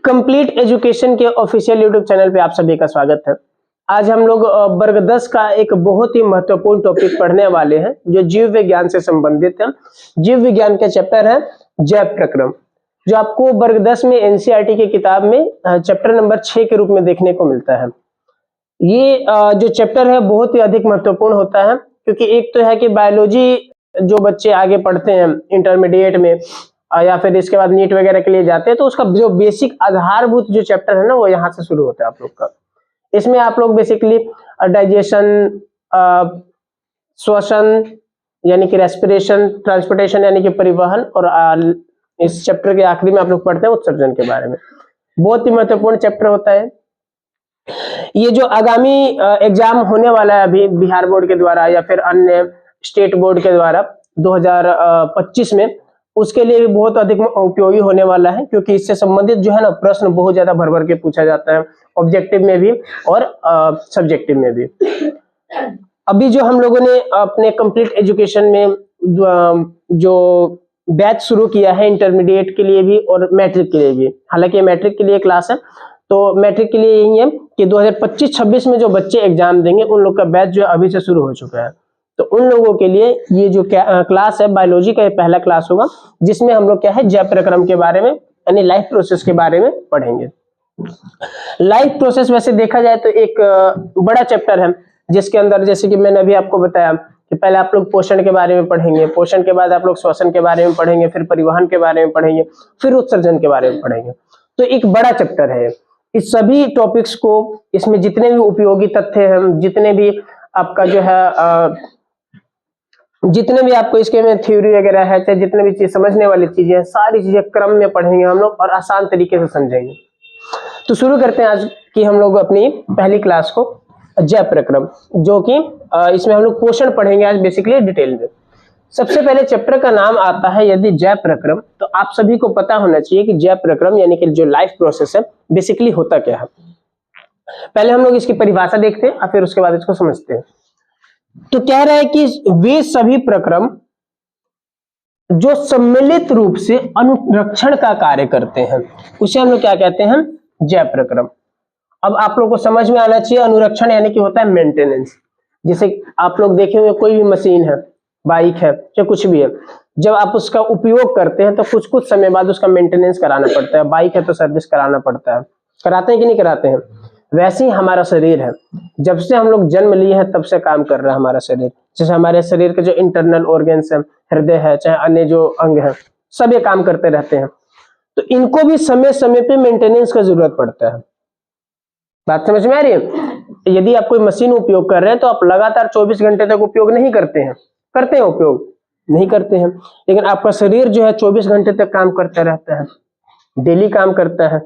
Complete education के official YouTube channel पे आप सभी का स्वागत है। आज हम लोग वर्ग 10 का एक बहुत ही महत्वपूर्ण टॉपिक पढ़ने वाले हैं जो जीव विज्ञान से संबंधित है। जीव विज्ञान का चैप्टर है जैव प्रक्रम, जो आपको वर्ग 10 में एनसीईआरटी की किताब में चैप्टर नंबर 6 के रूप में देखने को मिलता है। ये जो चैप्टर है बहुत ही अधिक महत्वपूर्ण होता है, क्योंकि एक तो है कि बायोलॉजी जो बच्चे आगे पढ़ते हैं इंटरमीडिएट में या फिर इसके बाद नीट वगैरह के लिए जाते हैं, तो उसका जो बेसिक आधारभूत जो चैप्टर है ना, वो यहाँ से शुरू होता है आप लोग का। इसमें आप लोग बेसिकली डाइजेशन, श्वसन यानी कि रेस्पिरेशन, ट्रांसपोर्टेशन यानी कि परिवहन, और इस चैप्टर के आखिरी में आप लोग पढ़ते हैं उत्सर्जन के बारे में। बहुत ही महत्वपूर्ण चैप्टर होता है। ये जो आगामी एग्जाम होने वाला है अभी बिहार बोर्ड के द्वारा या फिर अन्य स्टेट बोर्ड के द्वारा 2025 में, उसके लिए भी बहुत अधिक उपयोगी होने वाला है, क्योंकि इससे संबंधित जो है ना प्रश्न बहुत ज्यादा भर भर के पूछा जाता है, ऑब्जेक्टिव में भी और सब्जेक्टिव में भी। अभी जो हम लोगों ने अपने कंप्लीट एजुकेशन में जो बैच शुरू किया है इंटरमीडिएट के लिए भी और मैट्रिक के लिए भी, हालांकि मैट्रिक के लिए क्लास है, तो मैट्रिक के लिए यही है कि 2025-26 में जो बच्चे एग्जाम देंगे उन लोग का बैच जो अभी से शुरू हो चुका है। तो उन लोगों के लिए ये जो क्लास है बायोलॉजी का, ये पहला क्लास होगा जिसमें हम लोग क्या है जैव प्रक्रम के बारे में यानी लाइफ प्रोसेस के बारे में पढ़ेंगे। लाइफ प्रोसेस वैसे देखा जाए तो एक बड़ा चैप्टर है, जिसके अंदर जैसे कि मैंने अभी आपको बताया कि पहले आप लोग पोषण के बारे में पढ़ेंगे, पोषण के बाद आप लोग श्वसन के बारे में पढ़ेंगे, फिर परिवहन के बारे में पढ़ेंगे, फिर उत्सर्जन के बारे में पढ़ेंगे। तो एक बड़ा चैप्टर है। इस सभी टॉपिक्स को, इसमें जितने भी उपयोगी तथ्य हैं, जितने भी आपका जो है जितने भी आपको इसके में थ्योरी वगैरह है, चाहे जितने भी चीज समझने वाली चीजें हैं, सारी चीजें क्रम में पढ़ेंगे हम लोग और आसान तरीके से समझेंगे। तो शुरू करते हैं आज की हम लोग अपनी पहली क्लास को, जैव प्रक्रम, जो कि इसमें हम लोग पोषण पढ़ेंगे आज बेसिकली डिटेल में। सबसे पहले चैप्टर का नाम आता है यदि जैव प्रक्रम, तो आप सभी को पता होना चाहिए कि जैव प्रक्रम यानी कि जो लाइफ प्रोसेस है बेसिकली होता क्या है। पहले हम लोग इसकी परिभाषा देखते हैं और फिर उसके बाद इसको समझते हैं। तो कह रहा है कि वे सभी प्रक्रम जो सम्मिलित रूप से अनुरक्षण का कार्य करते हैं, उसे हम लोग क्या कहते हैं, जैव प्रक्रम। अब आप लोग को समझ में आना चाहिए अनुरक्षण यानी कि होता है मेंटेनेंस। जैसे आप लोग देखे हुए कोई भी मशीन है, बाइक है, चाहे कुछ भी है, जब आप उसका उपयोग करते हैं तो कुछ कुछ समय बाद उसका मेंटेनेंस कराना पड़ता है। बाइक है तो सर्विस कराना पड़ता है, कराते हैं कि नहीं कराते हैं। वैसे ही हमारा शरीर है, जब से हम लोग जन्म लिए हैं तब से काम कर रहा है हमारा शरीर। जैसे हमारे शरीर के जो इंटरनल ऑर्गन्स है, हृदय है, चाहे अन्य जो अंग है, सब ये काम करते रहते हैं। तो इनको भी समय समय पे मेंटेनेंस का जरूरत पड़ता है। बात समझ में आ रही है। यदि आप कोई मशीन उपयोग कर रहे हैं तो आप लगातार 24 घंटे तक उपयोग नहीं करते हैं, करते हैं उपयोग नहीं करते हैं, लेकिन आपका शरीर जो है 24 घंटे तक काम करता रहता है, डेली काम करता है।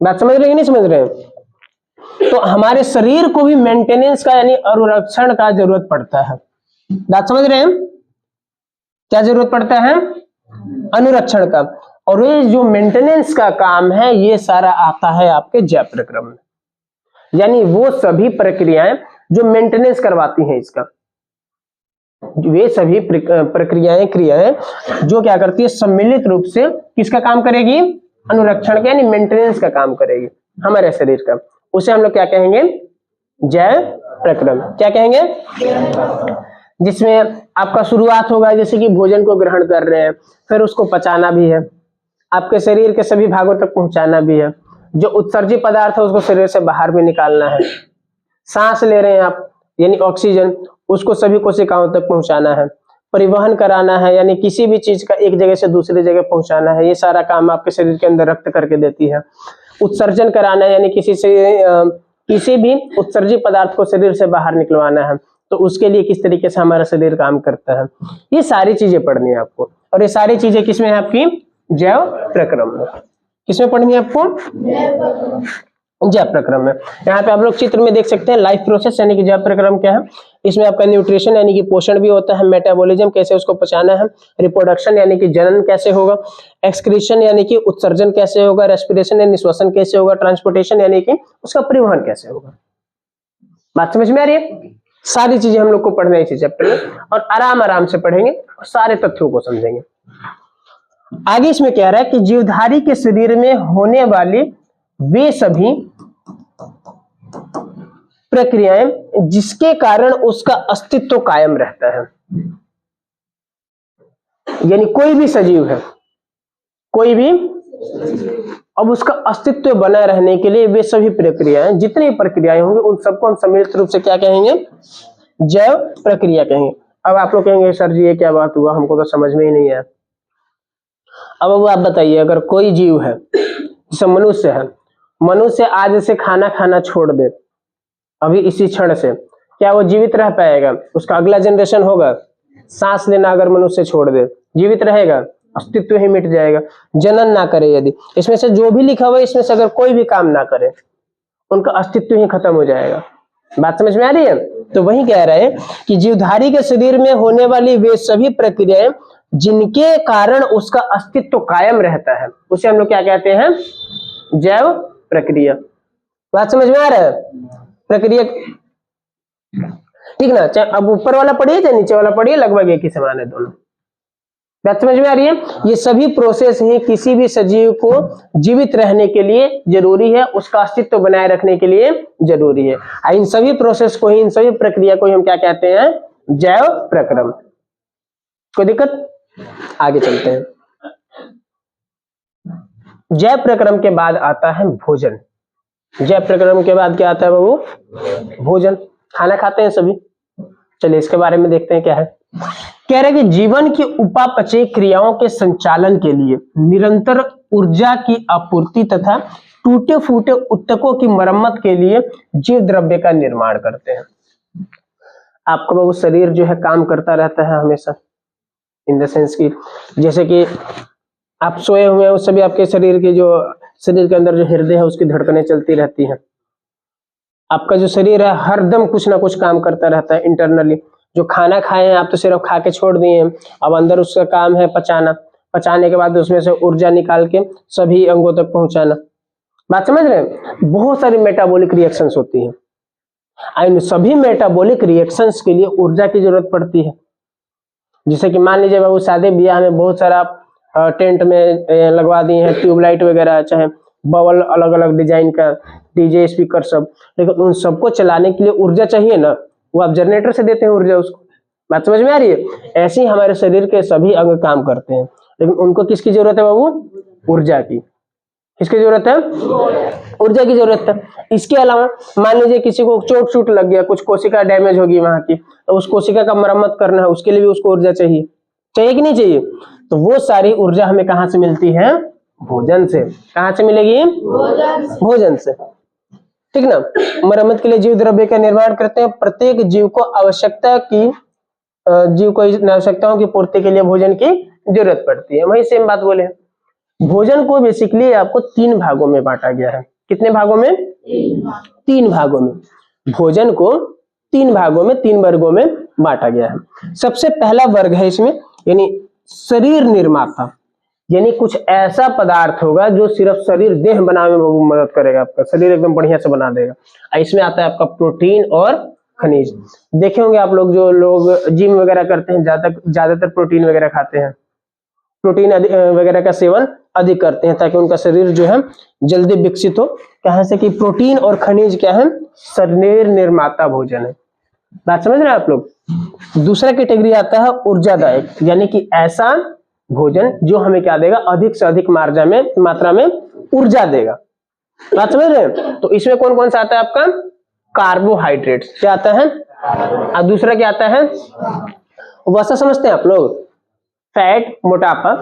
बात समझ रहे हैं कि नहीं समझ रहे हैं। तो हमारे शरीर को भी मेंटेनेंस का यानी अनुरक्षण का जरूरत पड़ता है। बात समझ रहे हैं, क्या जरूरत पड़ता है, अनुरक्षण का। और ये जो मेंटेनेंस का काम है ये सारा आता है आपके जैव प्रक्रम में, यानी वो सभी प्रक्रियाएं जो मेंटेनेंस करवाती हैं इसका, वे सभी प्रक्रियाएं क्रियाएं जो क्या करती है सम्मिलित रूप से किसका काम करेगी, अनुरक्षण का यानी मेंटेनेंस का काम करेगी हमारे शरीर का। उसे हम लोग क्या कहेंगे, जैव प्रक्रम। क्या कहेंगे, जिसमें आपका शुरुआत होगा जैसे कि भोजन को ग्रहण कर रहे हैं, फिर उसको पचाना भी है, आपके शरीर के सभी भागों तक पहुंचाना भी है, जो उत्सर्जित पदार्थ है उसको शरीर से बाहर भी निकालना है, सांस ले रहे हैं आप यानी ऑक्सीजन, उसको सभी कोशिकाओं तक पहुंचाना है, परिवहन कराना है यानी किसी भी चीज का एक जगह से दूसरी जगह पहुंचाना है, ये सारा काम आपके शरीर के अंदर रक्त करके देती है। उत्सर्जन कराना है यानी किसी भी उत्सर्जित पदार्थ को शरीर से बाहर निकलवाना है, तो उसके लिए किस तरीके से हमारा शरीर काम करता है, ये सारी चीजें पढ़नी है आपको। और ये सारी चीजें किसमें है, आपकी जैव प्रक्रम में। किसमें पढ़नी है आपको, जैव प्रक्रम में। यहाँ पे आप लोग चित्र में देख सकते हैं लाइफ प्रोसेस यानी कि जैव प्रक्रम क्या है। इसमें आपका न्यूट्रिशन यानी कि पोषण भी होता है, मेटाबॉलिज्म कैसे उसको पचाना है, रिप्रोडक्शन यानी कि जनन कैसे होगा, एक्सक्रीशन यानी कि उत्सर्जन कैसे होगा, रेस्पिरेशन यानी श्वसन कैसे होगा, ट्रांसपोर्टेशन यानी कि उसका परिवहन कैसे होगा। बात समझ में आ रही है। सारी चीजें हम लोग को पढ़ना है इसी चैप्टर में और आराम आराम से पढ़ेंगे और सारे तथ्यों को समझेंगे। आगे इसमें कह रहा है कि जीवधारी के शरीर में होने वाली वे सभी प्रक्रियाएं जिसके कारण उसका अस्तित्व कायम रहता है। यानी कोई भी सजीव है, कोई भी, अब उसका अस्तित्व बना रहने के लिए वे सभी प्रक्रियाएं, जितनी प्रक्रियाएं होंगी उन सबको हम सम्मिलित रूप से क्या कहेंगे? जैव प्रक्रिया कहेंगे। अब आप लोग कहेंगे सर जी ये क्या बात हुआ, हमको तो समझ में ही नहीं आया। अब आप बताइए, अगर कोई जीव है जैसे मनुष्य है, मनुष्य आज से खाना खाना छोड़ दे अभी इसी क्षण से, क्या वो जीवित रह पाएगा? उसका अगला जनरेशन होगा, सांस लेना अगर मनुष्य छोड़ दे, जीवित रहेगा? अस्तित्व ही मिट जाएगा। जनन ना करे यदि, इसमें से जो भी लिखा हुआ है इसमें से अगर कोई भी काम ना करे, उनका अस्तित्व ही खत्म हो जाएगा। बात समझ में आ रही है? तो वही कह रहे हैं कि जीवधारी के शरीर में होने वाली वे सभी प्रक्रियाएं जिनके कारण उसका अस्तित्व कायम रहता है, उसे हम लोग क्या कहते हैं? जैव प्रक्रिया। बात समझ में आ रहा है? प्रक्रिया, ठीक ना? चाहे अब ऊपर वाला पढ़िए चाहे नीचे वाला पढ़िए, लगभग एक ही समान है दोनों। बात समझ में आ रही है? ये सभी प्रोसेस ही किसी भी सजीव को जीवित रहने के लिए जरूरी है, उसका अस्तित्व बनाए रखने के लिए जरूरी है। इन सभी प्रोसेस को ही, इन सभी प्रक्रिया को ही हम क्या कहते हैं? जैव प्रक्रम। कोई दिक्कत? आगे चलते हैं। जैव प्रक्रम के बाद आता है भोजन। जैव प्रक्रम के बाद क्या आता है बाबू? भोजन। खाना खाते हैं सभी, चलिए इसके बारे में देखते हैं क्या है। कह रहे कि जीवन की उपापचय क्रियाओं के संचालन के लिए निरंतर ऊर्जा की आपूर्ति तथा टूटे फूटे उत्तकों की मरम्मत के लिए जीव द्रव्य का निर्माण करते हैं। आपका बाबू शरीर जो है काम करता रहता है हमेशा, इन द सेंस की जैसे कि आप सोए हुए हैं उस सभी आपके शरीर के जो शरीर के अंदर जो हृदय है उसकी धड़कनें चलती रहती हैं। आपका जो शरीर है हरदम कुछ ना कुछ काम करता रहता है इंटरनली। जो खाना खाए हैं आप तो सिर्फ खा के छोड़ दिए हैं, अब अंदर उसका काम है पचाना, पचाने के बाद उसमें से ऊर्जा निकाल के सभी अंगों तक पहुंचाना। बात समझ रहे हैं? बहुत सारी मेटाबॉलिक रिएक्शंस होती हैं। इन सभी मेटाबॉलिक रिएक्शंस के लिए ऊर्जा की जरूरत पड़ती है। जैसे कि मान लीजिए बाबू शादी ब्याह में बहुत सारा टेंट में लगवा दिए हैं ट्यूबलाइट वगैरह, चाहे बबल अलग अलग डिजाइन का, डीजे स्पीकर सब, लेकिन उन सबको चलाने के लिए ऊर्जा चाहिए ना, वो आप जनरेटर से देते हैं ऊर्जा उसको। बात समझ में आ रही है? ऐसे ही हमारे शरीर के सभी अंग काम करते हैं, लेकिन उनको किसकी जरूरत है बाबू? ऊर्जा की। किसकी जरूरत है? ऊर्जा की जरूरत है। इसके अलावा मान लीजिए किसी को चोट चोट लग गया, कुछ कोशिका डैमेज होगी वहां की, तो उस कोशिका का मरम्मत करना है, उसके लिए भी उसको ऊर्जा चाहिए। चाहिए कि नहीं चाहिए? तो वो सारी ऊर्जा हमें कहां से मिलती है? भोजन से। कहां से मिलेगी? भोजन से। ठीक ना? मरम्मत के लिए जीव द्रव्य का निर्माण करते हैं। प्रत्येक जीव को आवश्यकताओं की पूर्ति के लिए भोजन की जरूरत पड़ती है। वही सेम बात बोले। भोजन को बेसिकली आपको 3 भागों में बांटा गया है। कितने भागों में? 3 भागों में। भोजन को 3 भागों में, 3 वर्गों में बांटा गया है। सबसे पहला वर्ग है इसमें, यानी शरीर निर्माता, यानी कुछ ऐसा पदार्थ होगा जो सिर्फ शरीर देह बनाने में मदद करेगा, आपका शरीर एकदम बढ़िया से बना देगा। इसमें आता है आपका प्रोटीन और खनिज। देखे होंगे आप लोग, जो लोग जिम वगैरह करते हैं ज्यादातर प्रोटीन वगैरह खाते हैं, प्रोटीन वगैरह का सेवन अधिक करते हैं ताकि उनका शरीर जो है जल्दी विकसित हो। कहां से? कि प्रोटीन और खनिज क्या है? शरीर निर्माता भोजन है। बात समझ रहे हैं आप लोग? दूसरा कैटेगरी आता है ऊर्जादायक, यानी कि ऐसा भोजन जो हमें क्या देगा? अधिक से अधिक मात्रा में ऊर्जा देगा। बात समझ रहे हैं? तो इसमें कौन कौन सा आता है आपका? कार्बोहाइड्रेट क्या आता है, और दूसरा क्या आता है? वसा। समझते हैं आप लोग? फैट, मोटापा।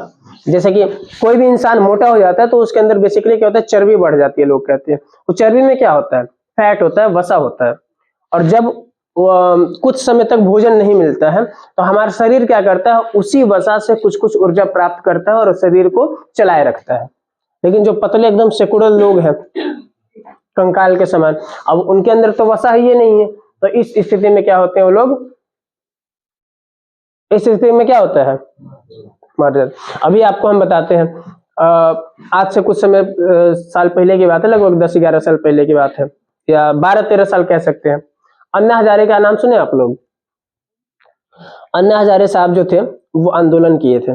जैसे कि कोई भी इंसान मोटा हो जाता है तो उसके अंदर बेसिकली क्या होता है? चर्बी बढ़ जाती है। लोग कहते हैं वो चर्बी में क्या होता है? फैट होता है, वसा होता है। और जब कुछ समय तक भोजन नहीं मिलता है तो हमारा शरीर क्या करता है? उसी वसा से कुछ कुछ ऊर्जा प्राप्त करता है और शरीर को चलाए रखता है। लेकिन जो पतले एकदम सेकुलर लोग हैं, कंकाल के समान, अब उनके अंदर तो वसा ही नहीं है। तो इस स्थिति में क्या होते हैं वो लोग? इस स्थिति में क्या होता है? मर जाते। अभी आपको हम बताते हैं, आज से कुछ समय साल पहले की बात है, लगभग 10-11 साल पहले की बात है, या 12-13 साल कह सकते हैं। अन्ना हजारे का नाम सुने आप लोग? अन्ना हजारे साहब जो थे वो आंदोलन किए थे।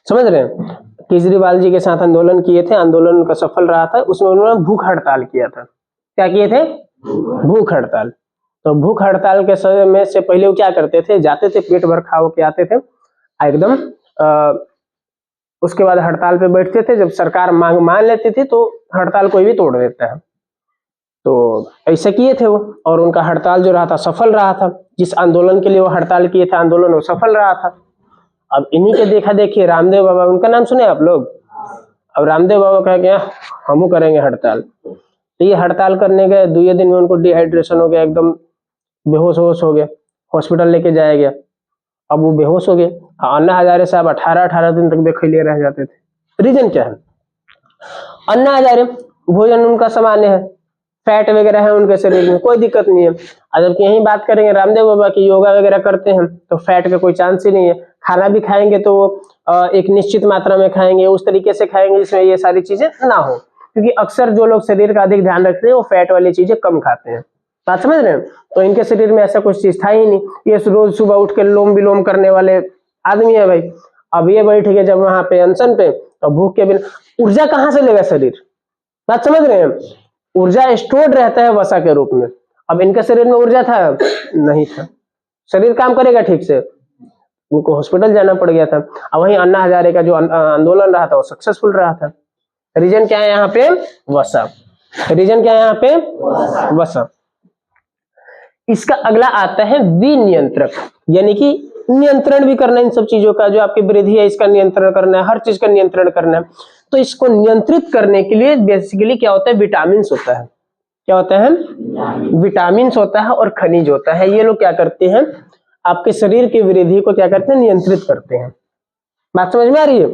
समझ रहे हैं? केजरीवाल जी के साथ आंदोलन किए थे, आंदोलन उनका सफल रहा था, उसमें उन्होंने भूख हड़ताल किया था। क्या किए थे? भूख हड़ताल। तो भूख हड़ताल के समय में से पहले वो क्या करते थे, जाते थे पेट भर खा के आते थे एकदम, उसके बाद हड़ताल पे बैठते थे। जब सरकार मांग मान लेती थी तो हड़ताल कोई भी तोड़ देता है। तो ऐसे किए थे वो, और उनका हड़ताल जो रहा था सफल रहा था। जिस आंदोलन के लिए वो हड़ताल किए थे, आंदोलन वो सफल रहा था। अब इन्हीं के देखा देखिए रामदेव बाबा, उनका नाम सुने आप लोग? अब रामदेव बाबा कह गया हम करेंगे हड़ताल। तो ये हड़ताल करने गए, 2 दिन में उनको डिहाइड्रेशन हो गया, एकदम बेहोश होश हो गए, हॉस्पिटल लेके जाया गया। अब वो बेहोश हो गए। अन्ना हजारे साहब 18 दिन तक बेखैलिए रह जाते थे। रीजन क्या है? अन्ना हजारे भोजन उनका सामान्य है, फैट वगैरह है उनके शरीर में, कोई दिक्कत नहीं है। और जबकि यही बात करेंगे रामदेव बाबा की, योगा वगैरह करते हैं तो फैट का कोई चांस ही नहीं है। खाना भी खाएंगे तो एक निश्चित मात्रा में खाएंगे, उस तरीके से खाएंगे जिसमें ये सारी चीजें ना हो, क्योंकि अक्सर जो लोग शरीर का अधिक ध्यान रखते हैं वो फैट वाली चीजें कम खाते हैं। बात समझ रहे हैं? तो इनके शरीर में ऐसा कुछ चीज था ही नहीं। ये रोज सुबह उठ के लोम विलोम करने वाले आदमी है भाई। अब ये बैठ गए जब वहां पे अनशन पे, तो भूख के बिना ऊर्जा कहाँ से लेगा शरीर? बात समझ रहे हैं? ऊर्जा स्टोर्ड रहता है वसा के रूप में। अब इनके शरीर में ऊर्जा था? नहीं था। शरीर काम करेगा ठीक से? उनको हॉस्पिटल जाना पड़ गया था। अब वहीं अन्ना हजारे का जो आंदोलन रहा था वो सक्सेसफुल रहा था। रीजन क्या है यहाँ पे? वसा। रीजन क्या है यहाँ पे? वसा। इसका अगला आता है विनियंत्रक, यानी कि नियंत्रण भी करना इन सब चीजों का। जो आपकी वृद्धि है इसका नियंत्रण करना है, हर चीज का नियंत्रण करना है। तो इसको नियंत्रित करने के लिए बेसिकली क्या होता है? विटामिन होता है। क्या होता है? विटामिन होता है और खनिज होता है। ये लोग क्या करते हैं? आपके शरीर की वृद्धि को क्या करते हैं? नियंत्रित करते हैं। बात समझ में आ रही है?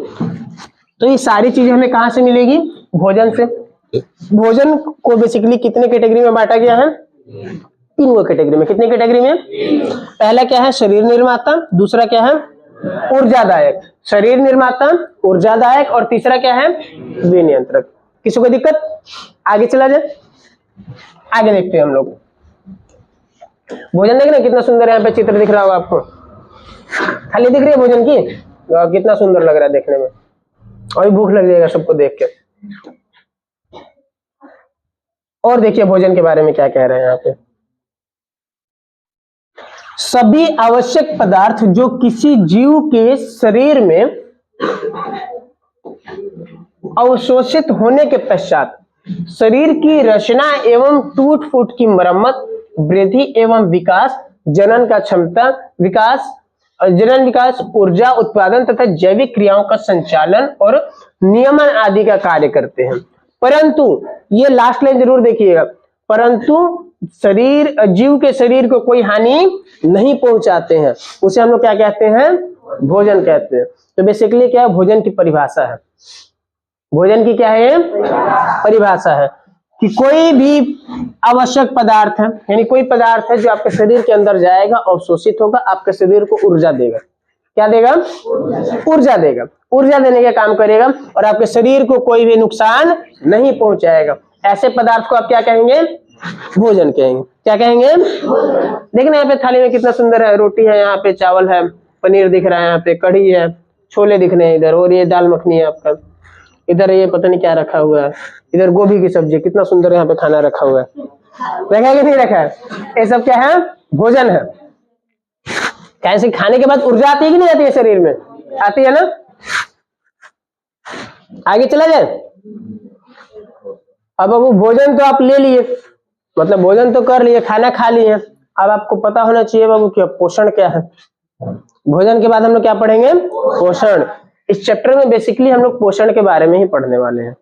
तो ये सारी चीजें हमें कहां से मिलेगी? भोजन से। भोजन को बेसिकली कितने कैटेगरी में बांटा गया है? 3 कैटेगरी में। कितनी कैटेगरी में? पहला क्या है? शरीर निर्माता। दूसरा क्या है? ऊर्जादायक। शरीर निर्माता, ऊर्जादायक, और तीसरा क्या है? विनियंत्रक। किसी को दिक्कत? आगे चला जाए, आगे देखते हैं हम लोग। भोजन देख रहे हैं कितना सुंदर यहाँ पे चित्र दिख रहा होगा आपको? खाली दिख रही है भोजन की? कितना सुंदर लग रहा है देखने में, और भूख लग जाएगा सबको देख के। और देखिए भोजन के बारे में क्या कह रहे हैं यहाँ पे। सभी आवश्यक पदार्थ जो किसी जीव के शरीर में अवशोषित होने के पश्चात शरीर की रचना एवं टूट फूट की मरम्मत, वृद्धि एवं विकास, जनन का क्षमता विकास, जनन विकास, ऊर्जा उत्पादन तथा जैविक क्रियाओं का संचालन और नियमन आदि का कार्य करते हैं। परंतु ये लास्ट लाइन जरूर देखिएगा, परंतु शरीर जीव के शरीर को कोई हानि नहीं पहुंचाते हैं। उसे हम लोग क्या कहते हैं? भोजन कहते हैं। तो बेसिकली क्या है? भोजन की परिभाषा है। भोजन की क्या है? परिभाषा है कि कोई भी आवश्यक पदार्थ है, यानी कोई पदार्थ है जो आपके शरीर के अंदर जाएगा, अवशोषित होगा, आपके शरीर को ऊर्जा देगा। क्या देगा? ऊर्जा देगा। ऊर्जा देने का काम करेगा और आपके शरीर को कोई भी नुकसान नहीं पहुंचाएगा। ऐसे पदार्थ को आप क्या कहेंगे? भोजन कहेंगे। क्या कहेंगे? देखना यहाँ पे थाली में कितना सुंदर है। रोटी है, यहाँ पे चावल है, पनीर दिख रहा है, यहाँ पे कढ़ी है, छोले दिख रहे हैं इधर, और ये दाल मखनी है आपका। इधर ये पता नहीं क्या रखा हुआ है, इधर गोभी की सब्जी। कितना सुंदर यहाँ पे खाना रखा हुआ है। रखा है कि नहीं रखा है? ये सब क्या है? भोजन है। कैसे खाने के बाद ऊर्जा आती है कि नहीं आती है? शरीर में आती है ना। आगे चला जाए। अब वो भोजन तो आप ले लिए, मतलब भोजन तो कर लिए, खाना खा लिए। अब आपको पता होना चाहिए बाबू कि पोषण क्या है। भोजन के बाद हम लोग क्या पढ़ेंगे? पोषण। इस चैप्टर में बेसिकली हम लोग पोषण के बारे में ही पढ़ने वाले हैं।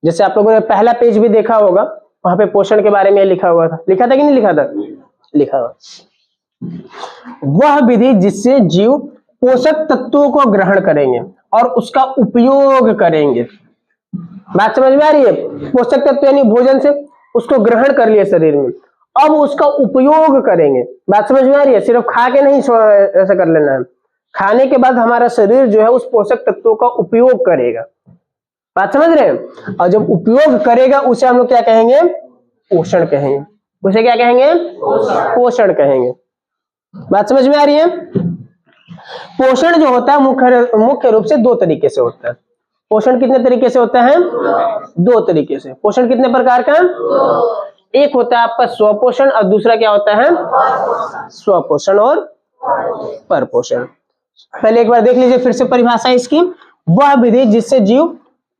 जैसे आप लोगों ने पहला पेज भी देखा होगा, वहां पे पोषण के बारे में लिखा हुआ था। लिखा था कि नहीं लिखा था? लिखा हुआ। वह विधि जिससे जीव पोषक तत्वों को ग्रहण करेंगे और उसका उपयोग करेंगे। बात समझ में आ रही है? पोषक तत्व यानी भोजन से उसको ग्रहण कर लिया शरीर में, अब उसका उपयोग करेंगे। बात समझ में आ रही है? सिर्फ खा के नहीं ऐसा कर लेना है। खाने के बाद हमारा शरीर जो है उस पोषक तत्वों का उपयोग करेगा। बात समझ रहे हैं? और जब उपयोग करेगा उसे हम लोग क्या कहेंगे? पोषण कहेंगे। उसे क्या कहेंगे? पोषण कहेंगे। बात समझ में आ रही है? पोषण जो होता है मुख्य रूप से दो तरीके से होता है। पोषण कितने तरीके से होता है? दो तरीके से। पोषण कितने प्रकार का? एक होता है आपका स्वपोषण और दूसरा क्या होता है? स्वपोषण और परपोषण। पहले एक बार देख लीजिए फिर से परिभाषा इसकी। वह विधि जिससे जीव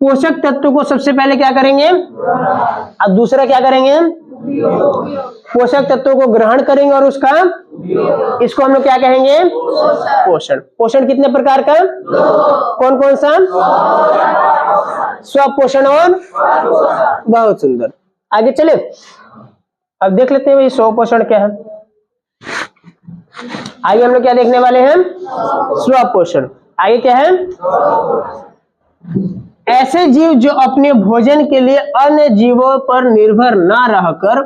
पोषक तत्व को सबसे पहले क्या करेंगे और दूसरा क्या करेंगे? पोषक तत्वों को ग्रहण करेंगे और उसका इसको हम लोग क्या कहेंगे? पोषण। पोषण कितने प्रकार का? कौन कौन सा? स्वपोषण और बहुत सुंदर। आगे चले, अब देख लेते हैं भाई स्वपोषण क्या है। आगे हम लोग क्या देखने वाले हैं? स्वपोषण। आगे क्या है? ऐसे जीव जो अपने भोजन के लिए अन्य जीवों पर निर्भर न रहकर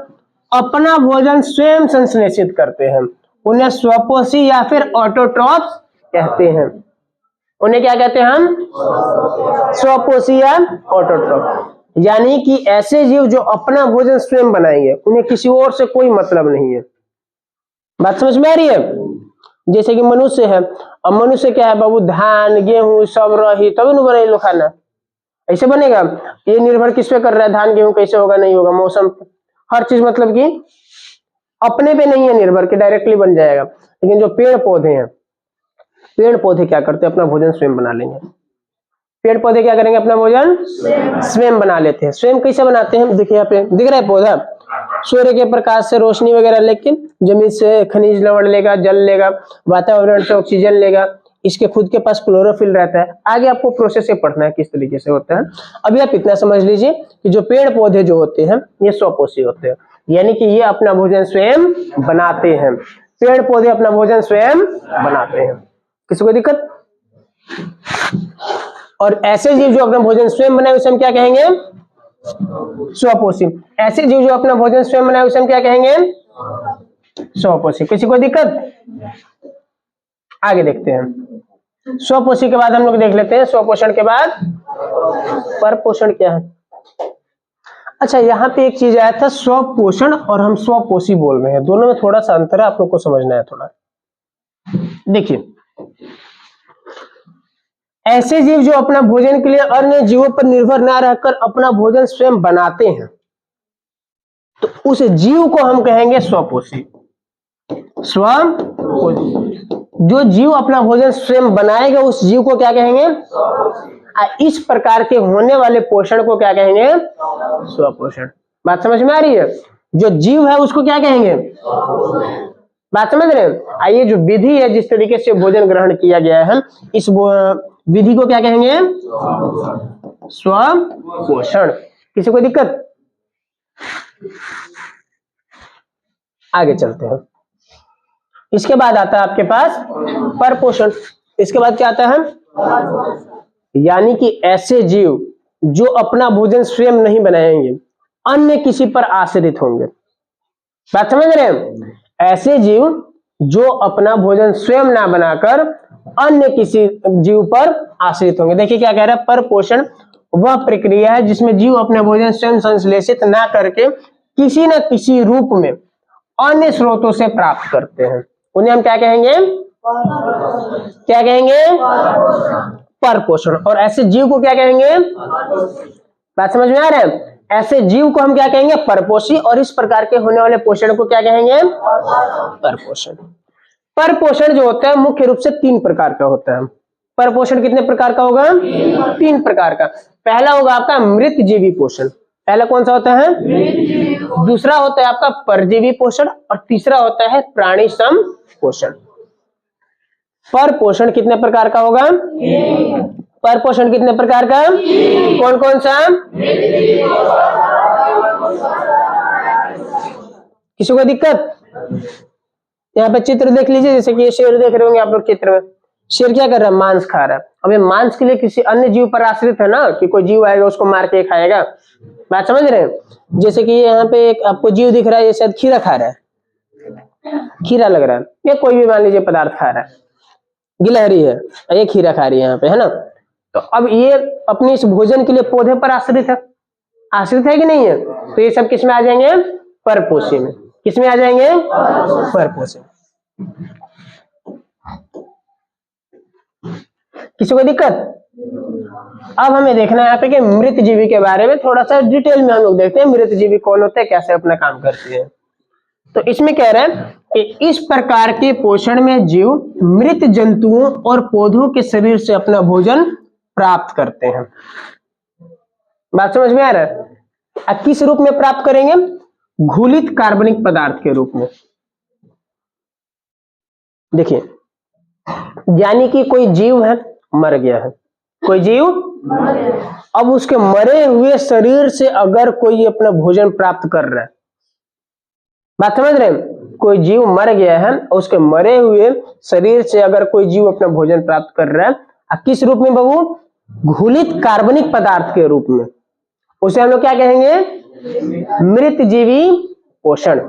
अपना भोजन स्वयं संश्लेषित करते हैं, उन्हें स्वपोषी या फिर ऑटोट्रॉप्स कहते हैं। उन्हें क्या कहते हैं हम? स्वपोषी या ऑटोट्रॉप। यानी कि ऐसे जीव जो अपना भोजन स्वयं बनाएंगे, उन्हें किसी और से कोई मतलब नहीं है। बात समझ में आ रही है? जैसे कि मनुष्य है, अब मनुष्य क्या है बाबू? धान गेहूं सब रही तभी न बने लो खाना, ऐसे बनेगा? ये निर्भर किस पे कर रहा है? धान गेहूं कैसे होगा, नहीं होगा, मौसम, हर चीज मतलब कि अपने पे नहीं है निर्भर कि डायरेक्टली बन जाएगा। लेकिन जो पेड़ पौधे हैं, पेड़ पौधे क्या करते हैं? अपना भोजन स्वयं बना लेंगे। पेड़ पौधे क्या करेंगे? अपना भोजन स्वयं बना लेते हैं। स्वयं कैसे बनाते हैं? देखिए यहाँ पे दिख रहा है पौधा, सूर्य के प्रकाश से रोशनी वगैरह लेकिन जमीन से खनिज लवण लेगा, जल लेगा, वातावरण से ऑक्सीजन लेगा, इसके खुद के पास क्लोरोफिल रहता है। आगे आपको प्रोसेस से पढ़ना है किस तरीके से होता है। अभी आप इतना समझ लीजिए कि जो पेड़ पौधे जो होते हैं ये स्वपोषी होते हैं, यानी कि ये अपना भोजन स्वयं बनाते हैं। पेड़ पौधे अपना भोजन स्वयं बनाते हैं, किसी को दिक्कत? और ऐसे जीव जो अपना भोजन स्वयं बनाए उसे हम क्या कहेंगे? स्वपोषी। ऐसे जीव जो अपना भोजन स्वयं बनाए उसे हम क्या कहेंगे? स्वपोषी। किसी को दिक्कत? आगे देखते हैं। स्वपोषी के बाद हम लोग देख लेते हैं स्वपोषण के बाद परपोषण क्या है। अच्छा, यहाँ पे एक चीज आया था स्वपोषण और हम स्वपोषी बोल रहे हैं, दोनों में थोड़ा सा अंतर है, आप लोग को समझना है थोड़ा। देखिए, ऐसे जीव जो अपना भोजन के लिए अन्य जीवों पर निर्भर ना रहकर अपना भोजन स्वयं बनाते हैं, तो उस जीव को हम कहेंगे स्वपोषी। स्वपोषी। जो जीव अपना भोजन स्वयं बनाएगा उस जीव को क्या कहेंगे? इस प्रकार के होने वाले पोषण को क्या कहेंगे? स्वपोषण। बात समझ में आ रही है? जो जीव है उसको क्या कहेंगे? बात समझ रहे हैं? आइए, जो विधि है जिस तरीके से भोजन ग्रहण किया गया है, इस विधि को क्या कहेंगे? स्वपोषण। किसी को दिक्कत? आगे चलते हैं। इसके बाद आता है आपके पास परपोषण। इसके बाद क्या आता है? यानी कि ऐसे जीव जो अपना भोजन स्वयं नहीं बनाएंगे, अन्य किसी पर आश्रित होंगे। बात समझ रहे हैं? ऐसे जीव जो अपना भोजन स्वयं ना बनाकर अन्य किसी जीव पर आश्रित होंगे। देखिए क्या कह रहा है? परपोषण वह प्रक्रिया है जिसमें जीव अपने भोजन स्वयं संश्लेषित ना करके किसी न किसी रूप में अन्य स्रोतों से प्राप्त करते हैं, उन्हें हम क्या कहेंगे? क्या कहेंगे? परपोषण। और ऐसे जीव को क्या कहेंगे? बात समझ में आ रहा है? ऐसे जीव को हम क्या कहेंगे? परपोषी। और इस प्रकार के होने वाले पोषण को क्या कहेंगे? परपोषण। परपोषण जो होता है मुख्य रूप से 3 प्रकार का होता है। परपोषण कितने प्रकार का होगा? 3 प्रकार का। पहला होगा आपका मृत जीवी पोषण। पहला कौन सा होता है? दूसरा होता है आपका परजीवी पोषण और तीसरा होता है प्राणी सम पोषण। परपोषण कितने प्रकार का होगा? परपोषण कितने प्रकार का? कौन कौन सा? किसी को दिक्कत? यहाँ पे चित्र देख लीजिए, जैसे कि ये शेर देख रहे होंगे आप लोग चित्र में। शेर क्या कर रहा है? मांस खा रहा है। अब ये मांस के लिए किसी अन्य जीव पर आश्रित है ना, कि कोई जीव आएगा उसको मार के खाएगा। बात समझ रहे हैं? जैसे कि यहाँ पे एक आपको जीव दिख रहा है, ये शायद खीरा खा रहा है, खीरा लग रहा है, या कोई भी मान लीजिए पदार्थ खा रहा है, गिलहरी है, ये खीरा खा रही है यहाँ पे, है ना। तो अब ये अपने इस भोजन के लिए पौधे पर आश्रित है, आश्रित है कि नहीं है? तो ये सब किस में आ जाएंगे? परपोषी में। किस में आ जाएंगे? परपोषी। किसी को दिक्कत? अब हमें देखना है यहाँ पे कि मृत जीवी के बारे में थोड़ा सा डिटेल में हम लोग देखते हैं मृत जीवी कौन होते हैं, कैसे अपना काम करते हैं। तो इसमें कह रहे हैं कि इस प्रकार के पोषण में जीव मृत जंतुओं और पौधों के शरीर से अपना भोजन प्राप्त करते हैं। बात समझ में आ रहा है? किस रूप में प्राप्त करेंगे? घुलित कार्बनिक पदार्थ के रूप में। देखिए, यानी कि कोई जीव है, मर गया है, कोई जीव अब उसके मरे हुए शरीर से अगर कोई अपना भोजन प्राप्त कर रहा है, बात समझ रहे हैं? कोई जीव मर गया है, उसके मरे हुए शरीर से अगर कोई जीव अपना भोजन प्राप्त कर रहा है, किस रूप में बाबू? घुलित कार्बनिक पदार्थ के रूप में, उसे हम लोग क्या कहेंगे? मृत जीवी पोषण।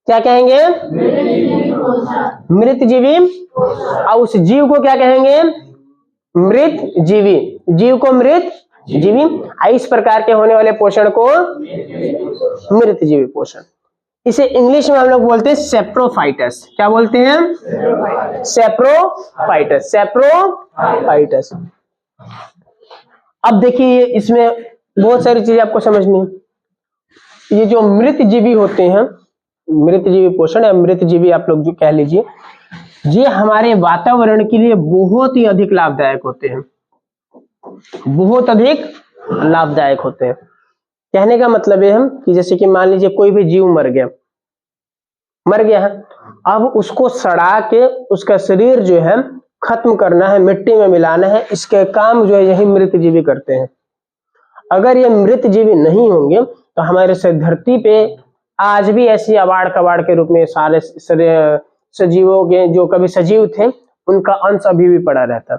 क्या कहेंगे? मृत जीवी। और उस जीव को क्या कहेंगे? मृत जीवी। जीव को मृत जीवी, इस प्रकार के होने वाले पोषण को मृत जीवी पोषण। इसे इंग्लिश में हम लोग बोलते हैं सेप्रोफाइटस। क्या बोलते हैं? सेप्रोफाइटस। सेप्रोफाइटस। अब देखिए, इसमें बहुत सारी चीजें आपको समझनी है। ये जो मृत जीवी होते हैं, मृत जीवी पोषण या मृत जीवी आप लोग जो कह लीजिए, ये हमारे वातावरण के लिए बहुत ही अधिक लाभदायक होते हैं, बहुत अधिक लाभदायक होते हैं। कहने का मतलब है हम कि जैसे कि मान लीजिए कोई भी जीव मर गया है, अब उसको सड़ा के उसका शरीर जो है खत्म करना है, मिट्टी में मिलाना है, इसके काम जो है यही मृत जीवी करते हैं। अगर ये मृत जीवी नहीं होंगे तो हमारे धरती पे आज भी ऐसी अबाड़ कबाड़ के रूप में सारे सजीवों के जो कभी सजीव थे उनका अंश अभी भी पड़ा रहता।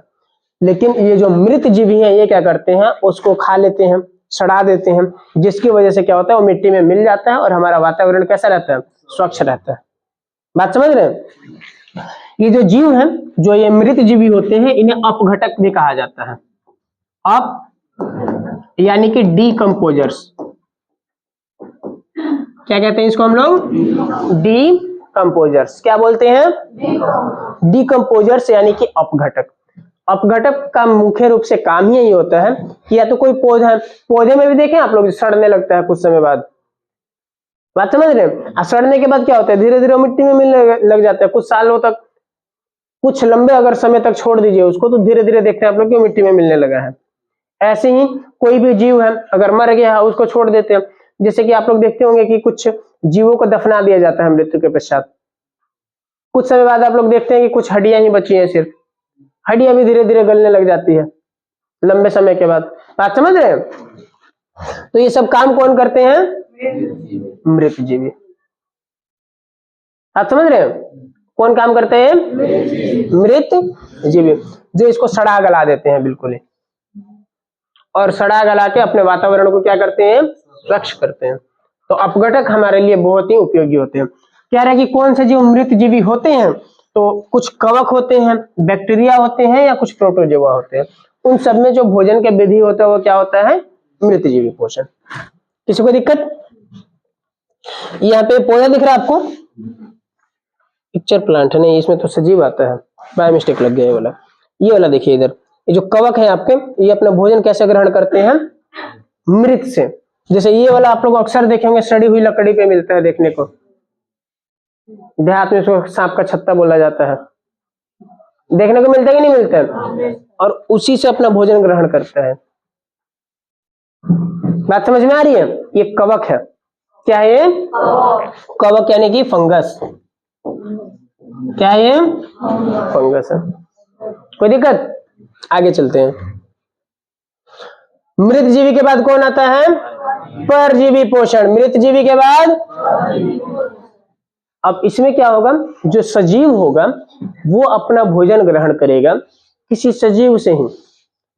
लेकिन ये जो मृत जीवी हैं ये क्या करते हैं? उसको खा लेते हैं, सड़ा देते हैं, जिसकी वजह से क्या होता है? वो मिट्टी में मिल जाता है और हमारा वातावरण कैसा रहता है? स्वच्छ रहता है। बात समझ रहे हैं? ये जो जीव हैं, जो ये मृत जीवी होते हैं, इन्हें अपघटक भी कहा जाता है। अप यानी कि डीकंपोजर्स। क्या कहते हैं इसको हम लोग? डीकंपोजर्स। क्या बोलते हैं? डीकंपोजर्स यानी कि अपघटक। अपघटक का मुख्य रूप से काम ही यही होता है कि या तो कोई पौधे में भी देखें आप लोग, सड़ने लगता है कुछ समय बाद। बात समझ रहे हैं? सड़ने के बाद क्या होता है? धीरे धीरे मिट्टी में मिलने लग जाता है। कुछ सालों तक, कुछ लंबे अगर समय तक छोड़ दीजिए उसको, तो धीरे धीरे देखते हैं आप लोग कि मिट्टी में मिलने लगा है। ऐसे ही कोई भी जीव है अगर मर गया है, उसको छोड़ देते हैं। जैसे कि आप लोग देखते होंगे कि कुछ जीवों को दफना दिया जाता है मृत्यु के पश्चात। कुछ समय बाद आप लोग देखते हैं कि कुछ हड्डियां ही बची हैं, सिर्फ हड्डियां भी धीरे धीरे गलने लग जाती है लंबे समय के बाद। बात समझ रहे हैं? तो ये सब काम कौन करते हैं? मृत जीवी। आप समझ रहे हैं? कौन काम करते हैं? मृत जीवी, जो इसको सड़ा गला देते हैं बिल्कुल ही, और सड़ा गला के अपने वातावरण को क्या करते हैं? स्वच्छ करते हैं। तो अपघटक हमारे लिए बहुत ही उपयोगी होते हैं। कह रहे हैं कि कौन से जीव मृत जीवी होते हैं? तो कुछ कवक होते हैं, बैक्टीरिया होते हैं, या कुछ प्रोटोजोआ होते हैं। उन सब में जो भोजन के विधि होता है वो क्या होता है? मृत जीवी पोषण। किसी को दिक्कत? यहाँ पे पौधा दिख रहा है आपको? पिक्चर प्लांट है नहीं, इसमें तो सजीव आता है, बाय मिस्टेक लग गया ये वाला। ये वाला देखिए इधर, ये जो कवक है आपके, ये अपना भोजन कैसे ग्रहण करते हैं? मृत से। जैसे ये वाला आप लोग अक्सर देखेंगे सड़ी हुई लकड़ी पे मिलता है देखने को, देहात में उसको सांप का छत्ता बोला जाता है, देखने को मिलता है कि नहीं मिलता है? और उसी से अपना भोजन ग्रहण करता है। बात समझ में आ रही है? ये कवक है। क्या है ये? कवक यानी कि फंगस। क्या है ये? फंगस है। कोई दिक्कत? आगे चलते हैं। मृत जीवी के बाद कौन आता है? परजीवी पोषण। मृत जीवी के बाद, अब इसमें क्या होगा? जो सजीव होगा वो अपना भोजन ग्रहण करेगा किसी सजीव से ही।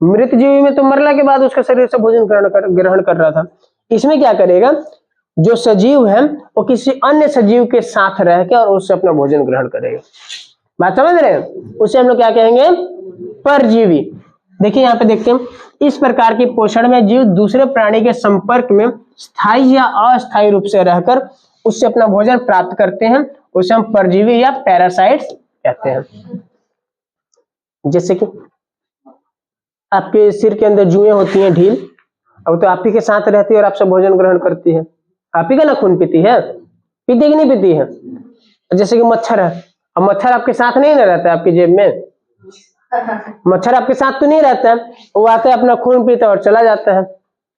मृत जीवी में तो मरने के बाद उसके शरीर से भोजन ग्रहण कर रहा था। इसमें क्या करेगा? जो सजीव है वो किसी अन्य सजीव के साथ रह के और उससे अपना भोजन ग्रहण करेगा। बात समझ रहे हैं? उसे हम लोग क्या कहेंगे? परजीवी। देखिए यहाँ पे देखते हैं, इस प्रकार की पोषण में जीव दूसरे प्राणी के संपर्क में स्थायी या अस्थायी रूप से रहकर उससे अपना भोजन प्राप्त करते हैं। उसे हम परजीवी या पैरासाइट्स कहते हैं। जैसे कि आपके सिर के अंदर जुएं होती हैं ढील, अब तो आप ही के साथ रहती है और आपसे भोजन ग्रहण करती है, आप ही का ना खून पीती है, पीती कि नहीं पीती है? जैसे कि मच्छर है, अब मच्छर आपके साथ नहीं ना रहता है आपकी जेब में, मच्छर आपके साथ तो नहीं रहता है, वो आता है अपना खून पीता है और चला जाता है,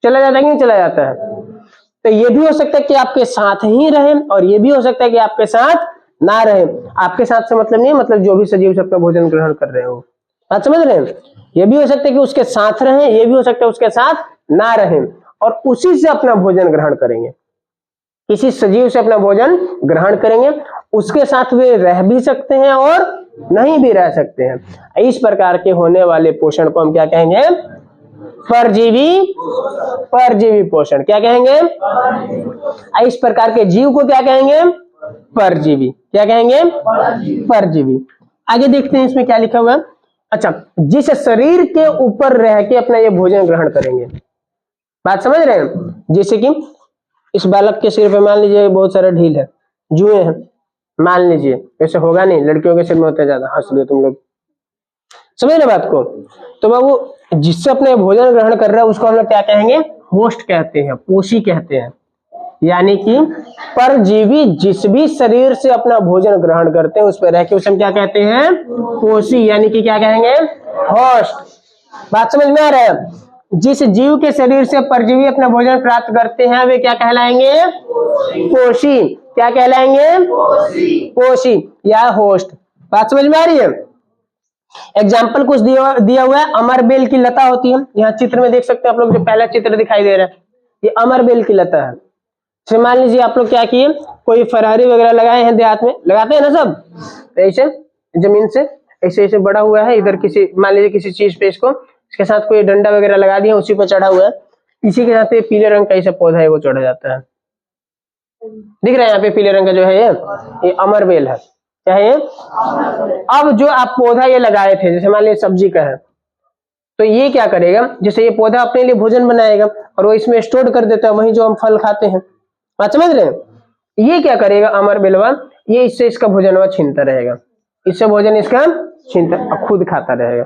चला जाता है कि नहीं चला जाता है? तो ये भी हो सकता है कि आपके साथ ही रहे और ये भी हो सकता है कि आपके साथ ना रहे। आपके साथ से मतलब नहीं, मतलब जो भी सजीव से अपना भोजन ग्रहण कर रहे हो, बात समझ रहे हैं? ये भी हो सकता है कि उसके साथ रहें, ये भी हो सकता है उसके साथ ना रहें और उसी से अपना भोजन ग्रहण करेंगे, किसी सजीव से अपना भोजन ग्रहण करेंगे, उसके साथ वे रह भी सकते हैं और नहीं भी रह सकते हैं। इस प्रकार के होने वाले पोषण को हम क्या कहेंगे? परजीवी, परजीवी पोषण। क्या कहेंगे? इस प्रकार के जीव को क्या कहेंगे? परजीवी। क्या कहेंगे? परजीवी। आगे देखते हैं इसमें क्या लिखा हुआ है। अच्छा, जिस शरीर के ऊपर रह के अपना ये भोजन ग्रहण करेंगे, बात समझ रहे हैं? जैसे कि इस बालक के सिर पे मान लीजिए बहुत सारा ढील है, जुए हैं, मान लीजिए, वैसे होगा नहीं, लड़कियों के सिर में होता है ज्यादा, हंस लो तुम लोग, समझ रहे बात को? तो बाबू जिससे अपने भोजन ग्रहण कर रहा है उसको हम लोग क्या कहेंगे? होस्ट कहते हैं, पोषी कहते हैं। यानी कि परजीवी जिस भी शरीर से अपना भोजन ग्रहण करते हैं उस पर रह के उसे हम क्या कहते हैं? पोषी, यानी कि क्या कहेंगे? होस्ट। बात समझ में आ रहा है? जिस जीव के शरीर से परजीवी अपना भोजन प्राप्त करते हैं वे क्या कहलाएंगे? पोषी। क्या कहलाएंगे? पोषी या होस्ट। बात समझ में आ रही है? एग्जाम्पल कुछ दिया हुआ है, अमरबेल की लता होती है, यहाँ चित्र में देख सकते हैं आप लोग, जो पहला चित्र दिखाई दे रहा है ये अमरबेल की लता है। तो मान लीजिए आप लोग क्या किए, कोई फरारी वगैरह लगाए हैं, देहात में लगाते हैं ना सब, तो ऐसे जमीन से ऐसे ऐसे बड़ा हुआ है, इधर किसी मान लीजिए किसी चीज पे इसको, इसके साथ कोई डंडा वगैरह लगा दिया, उसी पर चढ़ा हुआ है, इसी के साथ ये पीले रंग का ऐसा पौधा है वो चढ़ जाता है, दिख रहा है यहाँ पे पीले रंग का जो है ये अमरबेल है। क्या है ये? अब जो आप पौधा ये लगाए थे, जैसे मान लीजिए सब्जी का है, तो ये क्या करेगा, जैसे ये पौधा अपने लिए भोजन बनाएगा और वो इसमें स्टोर कर देता है, वही जो हम फल खाते हैं, बात समझ रहे हैं? ये क्या करेगा अमरबेलवा, ये इससे इसका भोजन छीनता रहेगा, इससे भोजन इसका छीनता, खुद खाता रहेगा।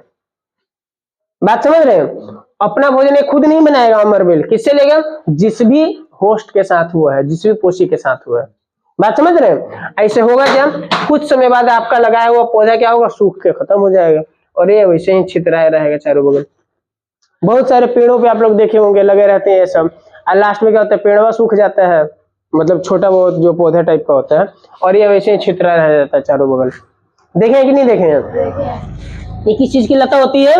बात समझ रहे हैं? अपना भोजन ये खुद नहीं बनाएगा अमरबेल, किससे लेगा? जिस भी होस्ट के साथ हुआ है, जिस भी पोषी के साथ हुआ है। बात समझ रहे हैं? ऐसे होगा क्या, कुछ समय बाद आपका लगाया हुआ पौधा क्या होगा, सूख के खत्म हो जाएगा और ये वैसे ही छितराया रहेगा चारों बगल। बहुत सारे पेड़ों पे आप लोग देखे होंगे लगे रहते हैं ये सब, और लास्ट में क्या होता है, पेड़वा सूख जाता है, मतलब छोटा बहुत जो पौधा टाइप का होता है, और ये वैसे ही छितरा रह जाता है चारों बगल। देखे कि नहीं देखे हैं? ये किस चीज की लता होती है?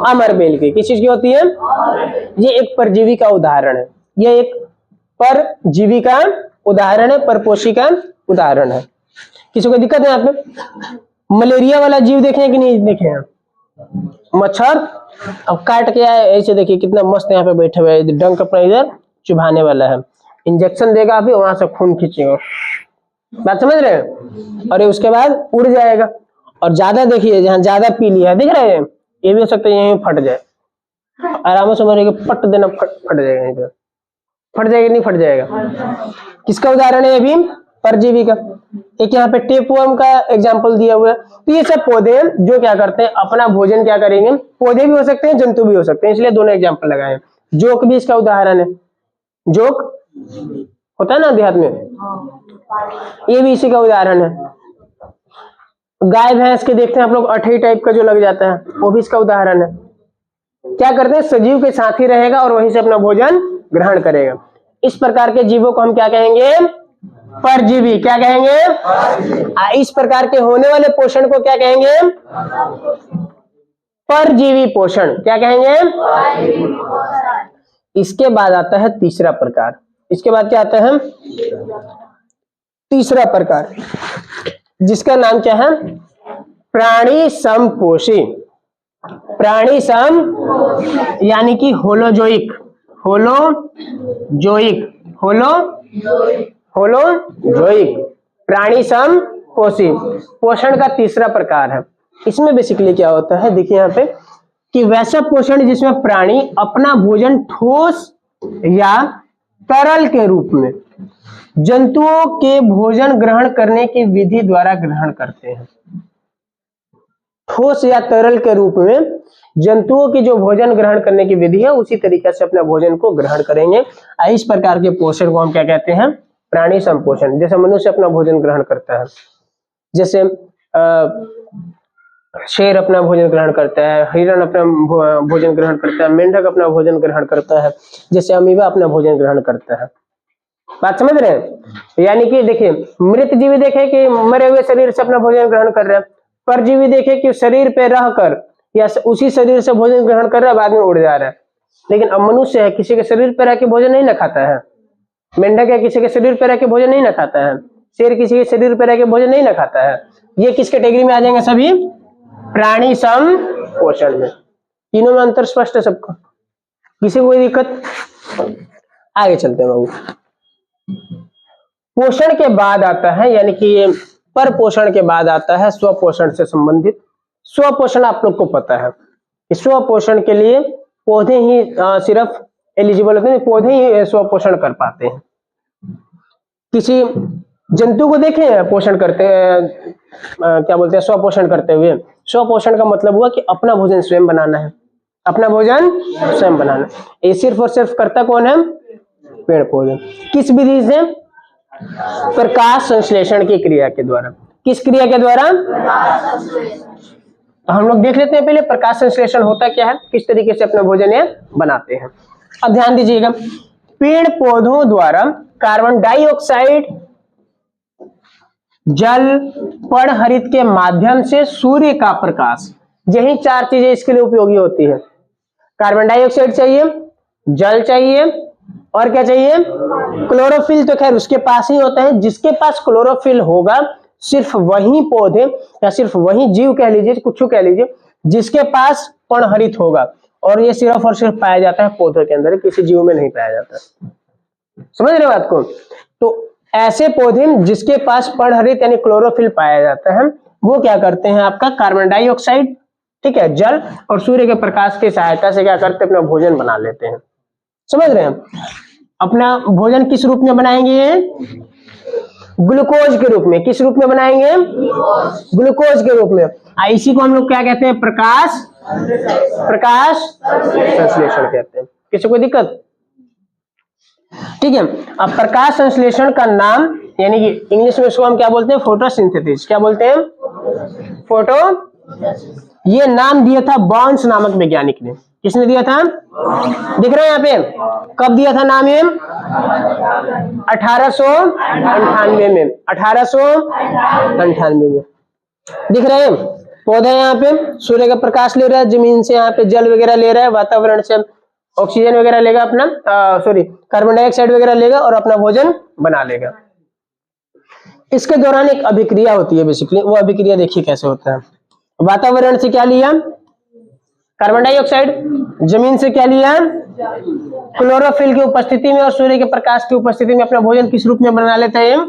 अमरबेल की। किस चीज की होती है? ये एक परजीवी का उदाहरण है, ये एक परजीवी का उदाहरण है, परपोषी का उदाहरण है। किसी को दिक्कत है यहाँ पे? मलेरिया वाला जीव देखे हैं कि नहीं देखे हैं? मच्छर अब काट के आए, ऐसे देखिए कितना मस्त यहाँ पे बैठे हुए, डंक अपना इधर चुभाने वाला है, इंजेक्शन देगा अभी, वहां से खून खींचेगा, बात समझ रहे हैं? और उसके बाद उड़ जाएगा, और ज्यादा देखिए जहाँ ज्यादा पी लिया, दिख रहे हैं, ये भी हो सकता है यहीं फट जाए, आराम से मरेगा, पट देना, फट जाएगा, यहीं पे फट जाएगा, नहीं फट जाएगा। किसका उदाहरण है? अभी परजीवी का। एक यहाँ पे टेपवर्म का एग्जांपल दिया हुआ है। तो ये सब पौधे जो क्या करते हैं, अपना भोजन क्या करेंगे, पौधे भी हो सकते हैं, जंतु भी हो सकते हैं, इसलिए दोनों एग्जांपल लगाए हैं। जोक भी इसका उदाहरण है, जोक होता है ना देहात में, ये भी इसी का उदाहरण है। गाय भैंस के देखते हैं आप लोग, अठई टाइप का जो लग जाता है, वो भी इसका उदाहरण है। क्या करते हैं, सजीव के साथ ही रहेगा और वहीं से अपना भोजन ग्रहण करेगा। इस प्रकार के जीवों को हम क्या कहेंगे? परजीवी। क्या कहेंगे? इस प्रकार के होने वाले पोषण को क्या कहेंगे? परजीवी पोषण। क्या कहेंगे? इसके बाद आता है तीसरा प्रकार। इसके बाद क्या आता है? तीसरा प्रकार, जिसका नाम क्या है? प्राणी समपोषी। प्राणी सम यानी कि होलोजोइक, होलोजोइक, होलोजोइक, प्राणी सम पोषी पोषण का तीसरा प्रकार है। इसमें बेसिकली क्या होता है, देखिए यहाँ पे, कि वैसा पोषण जिसमें प्राणी अपना भोजन ठोस या तरल के रूप में जंतुओं के भोजन ग्रहण करने की विधि द्वारा ग्रहण करते हैं। ठोस या तरल के रूप में जंतुओं की जो भोजन ग्रहण करने की विधि है उसी तरीके से अपने भोजन को ग्रहण करेंगे। इस प्रकार के पोषण को हम क्या कहते हैं? प्राणी संपोषण। जैसे मनुष्य अपना भोजन ग्रहण करता है, जैसे शेर अपना भोजन ग्रहण करता है, हिरण अपना भोजन ग्रहण करता है, मेंढक अपना भोजन ग्रहण करता है, जैसे अमीबा अपना भोजन ग्रहण करता है। बात समझ रहे हैं? यानी कि देखिए, मृत जीवी देखे कि मरे हुए शरीर से अपना भोजन ग्रहण कर रहा है, परजीवी देखे कि शरीर पे रहकर या उसी शरीर से भोजन ग्रहण कर रहा है, बाद में उड़ जा रहा है। लेकिन अब मनुष्य है, किसी के शरीर पर रह के भोजन नहीं ना खाता है। मेंढक है, किसी के शरीर पर रह के भोजन नहीं ना खाता है। शेर किसी के शरीर पर रह के भोजन नहीं ना खाता है। ये किस कैटेगरी में आ जाएंगे? सभी प्राणी संपोषण में। तीनों में अंतर स्पष्ट है सबको? किसी को कोई दिक्कत? आगे चलते हैं बाबू। पोषण के बाद आता है, यानी कि पर पोषण के बाद आता है स्वपोषण से संबंधित। स्वपोषण आप लोग को पता है कि स्वपोषण के लिए पौधे ही सिर्फ एलिजिबल होते हैं, पौधे ही स्वपोषण कर पाते हैं। किसी जंतु को देखे पोषण करते क्या बोलते हैं, स्वपोषण करते हुए? स्वपोषण का मतलब हुआ कि अपना भोजन स्वयं बनाना है, अपना भोजन स्वयं बनाना। ये सिर्फ और सिर्फ करता कौन है? पेड़ पौधे। किस विधि से? प्रकाश संश्लेषण की क्रिया के द्वारा। किस क्रिया के द्वारा? हम लोग देख लेते हैं पहले प्रकाश संश्लेषण होता क्या है, किस तरीके से अपना भोजन ये बनाते हैं। अब ध्यान दीजिएगा, पेड़ पौधों द्वारा कार्बन डाइऑक्साइड, जल, पर्णहरित के माध्यम से सूर्य का प्रकाश, यही चार चीजें इसके लिए उपयोगी होती है। कार्बन डाइऑक्साइड चाहिए, जल चाहिए, और क्या चाहिए? क्लोरोफिल। तो खैर उसके पास ही होता है। जिसके पास क्लोरोफिल होगा सिर्फ वही पौधे या सिर्फ वही जीव कह लीजिए, कुछ कह लीजिए, जिसके पास पर्णहरित होगा। और ये सिर्फ और सिर्फ पाया जाता है पौधों के अंदर, किसी जीव में नहीं पाया जाता। समझ रहे हो बात को? तो ऐसे पौधे जिसके पास पर्णहरित यानी क्लोरोफिल पाया जाता है, वो क्या करते हैं? आपका कार्बन डाइऑक्साइड, ठीक है, जल और सूर्य के प्रकाश की सहायता से क्या करते हैं? अपना भोजन बना लेते हैं। समझ रहे हैं? अपना भोजन किस रूप में बनाएंगे? ग्लूकोज के रूप में। किस रूप में बनाएंगे? ग्लूकोज के रूप में। इसी को हम लोग क्या कहते हैं? प्रकाश संश्लेषण कहते हैं। किसी को दिक्कत? ठीक है। अब प्रकाश संश्लेषण का नाम, यानी कि इंग्लिश में इसको हम क्या बोलते हैं? फोटोसिंथेसिस। क्या बोलते हैं? फोटो। ये नाम दिया था बॉर्न्स नामक वैज्ञानिक ने। किसने दिया था? दिख रहा है यहाँ पे? कब दिया था नाम ये? 1898 में। 1898 में। दिख रहे हैं? पौधा यहाँ पे सूर्य का प्रकाश ले रहा है, जमीन से यहाँ पे जल वगैरह ले रहा है, वातावरण से ऑक्सीजन वगैरह लेगा अपना, कार्बन डाइऑक्साइड वगैरह लेगा और अपना भोजन बना लेगा। इसके दौरान एक अभिक्रिया होती है बेसिकली। वो अभिक्रिया देखिए कैसे होता है। वातावरण से क्या लिया? Carbon dioxide. जमीन से क्या लिया? क्लोरोफिल की उपस्थिति में और सूर्य के प्रकाश की उपस्थिति में अपना भोजन किस रूप में बना लेते हैं?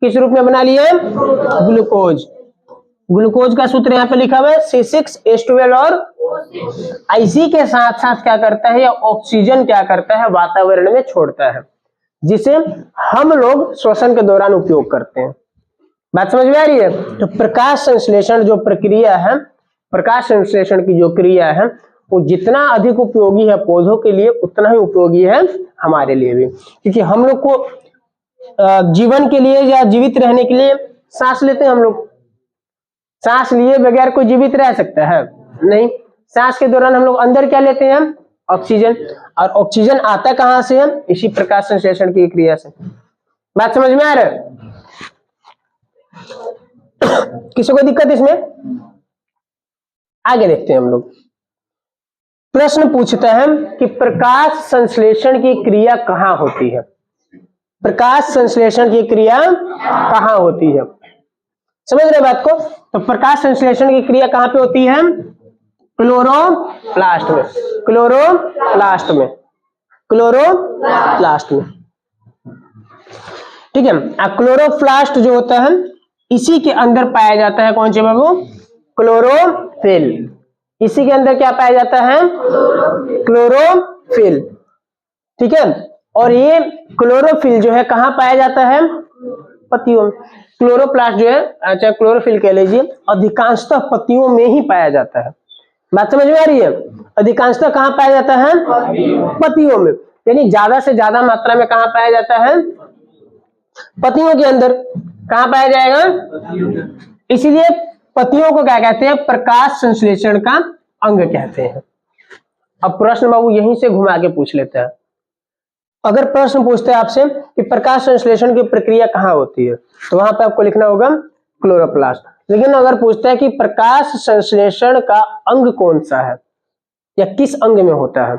किस रूप में बना लिया? ग्लूकोज। ग्लूकोज का सूत्र यहाँ पे लिखा हुआ है C6H12 और इसी के साथ साथ क्या करता है? ऑक्सीजन क्या करता है? वातावरण में छोड़ता है, जिसे हम लोग श्वसन के दौरान उपयोग करते हैं। बात समझ में आ रही है? तो प्रकाश संश्लेषण जो प्रक्रिया है, प्रकाश संश्लेषण की जो क्रिया है, वो जितना अधिक उपयोगी है पौधों के लिए, उतना ही उपयोगी है हमारे लिए भी। क्योंकि हम लोग को जीवन के लिए या जीवित रहने के लिए सांस लेते हैं हम लोग। सांस लिए बगैर कोई जीवित रह सकता है? नहीं। सांस के दौरान हम लोग अंदर क्या लेते हैं? ऑक्सीजन। और ऑक्सीजन आता कहां से है? इसी प्रकाश संश्लेषण की क्रिया से। बात समझ में आ रहा है? किसी को दिक्कत इसमें? आगे देखते हैं हम लोग। प्रश्न पूछता है कि प्रकाश संश्लेषण की क्रिया कहां होती है? प्रकाश संश्लेषण की क्रिया कहां होती है? समझ रहे बात को? तो प्रकाश संश्लेषण की क्रिया कहां पे होती है? क्लोरोप्लास्ट में। क्लोरोप्लास्ट में। क्लोरोप्लास्ट में। ठीक है। क्लोरोप्लास्ट जो होता है, इसी के अंदर पाया जाता है कौन से बाबू? क्लोरोफिल। इसी के अंदर क्या पाया जाता है? क्लोरोफिल। ठीक है। और ये क्लोरोफिल जो है कहां पाया जाता है? पत्तियों में। क्लोरोप्लास्ट जो है, चाहे क्लोरोफिल कह लीजिए, अधिकांशतः पत्तियों में ही पाया जाता है। बात समझ में आ रही है? अधिकांशतः कहाँ पाया जाता है? पत्तियों में। यानी ज्यादा से ज्यादा मात्रा में कहाँ पाया जाता है? पत्तियों के अंदर। कहाँ पाया जाएगा? इसीलिए पत्तियों को क्या कहते हैं? प्रकाश संश्लेषण का अंग कहते हैं। अब प्रश्न बाबू यहीं से घुमा के पूछ लेते हैं। अगर प्रश्न पूछते हैं आपसे कि प्रकाश संश्लेषण की प्रक्रिया कहाँ होती है, तो वहां पे आपको लिखना होगा क्लोरोप्लास्ट। लेकिन अगर पूछता है कि प्रकाश संश्लेषण का अंग कौन सा है या किस अंग में होता है,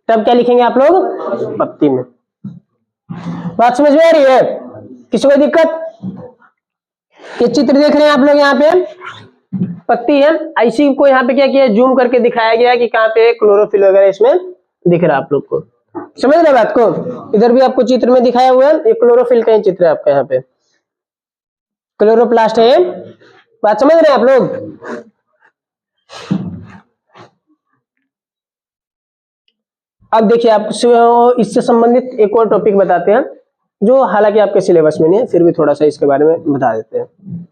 तब क्या लिखेंगे आप लोग? पत्ती में। बात समझ में आ रही है? किसी को दिक्कत? ये चित्र देख रहे हैं आप लोग, यहाँ पे पत्ती है, इसी को यहाँ पे क्या किया, जूम करके दिखाया गया कि कहाँ पे क्लोरोफिल वगैरह इसमें दिख रहा है आप लोग को। समझ रहे बात को? इधर भी आपको चित्र में दिखाया हुआ है, ये क्लोरोफिल का ही चित्र है आपका, यहाँ पे क्लोरोप्लास्ट है। बात समझ रहे हैं आप लोग? अब देखिए, आप इससे संबंधित एक और टॉपिक बताते हैं, जो हालांकि आपके सिलेबस में नहीं है, फिर भी थोड़ा सा इसके बारे में बता देते हैं।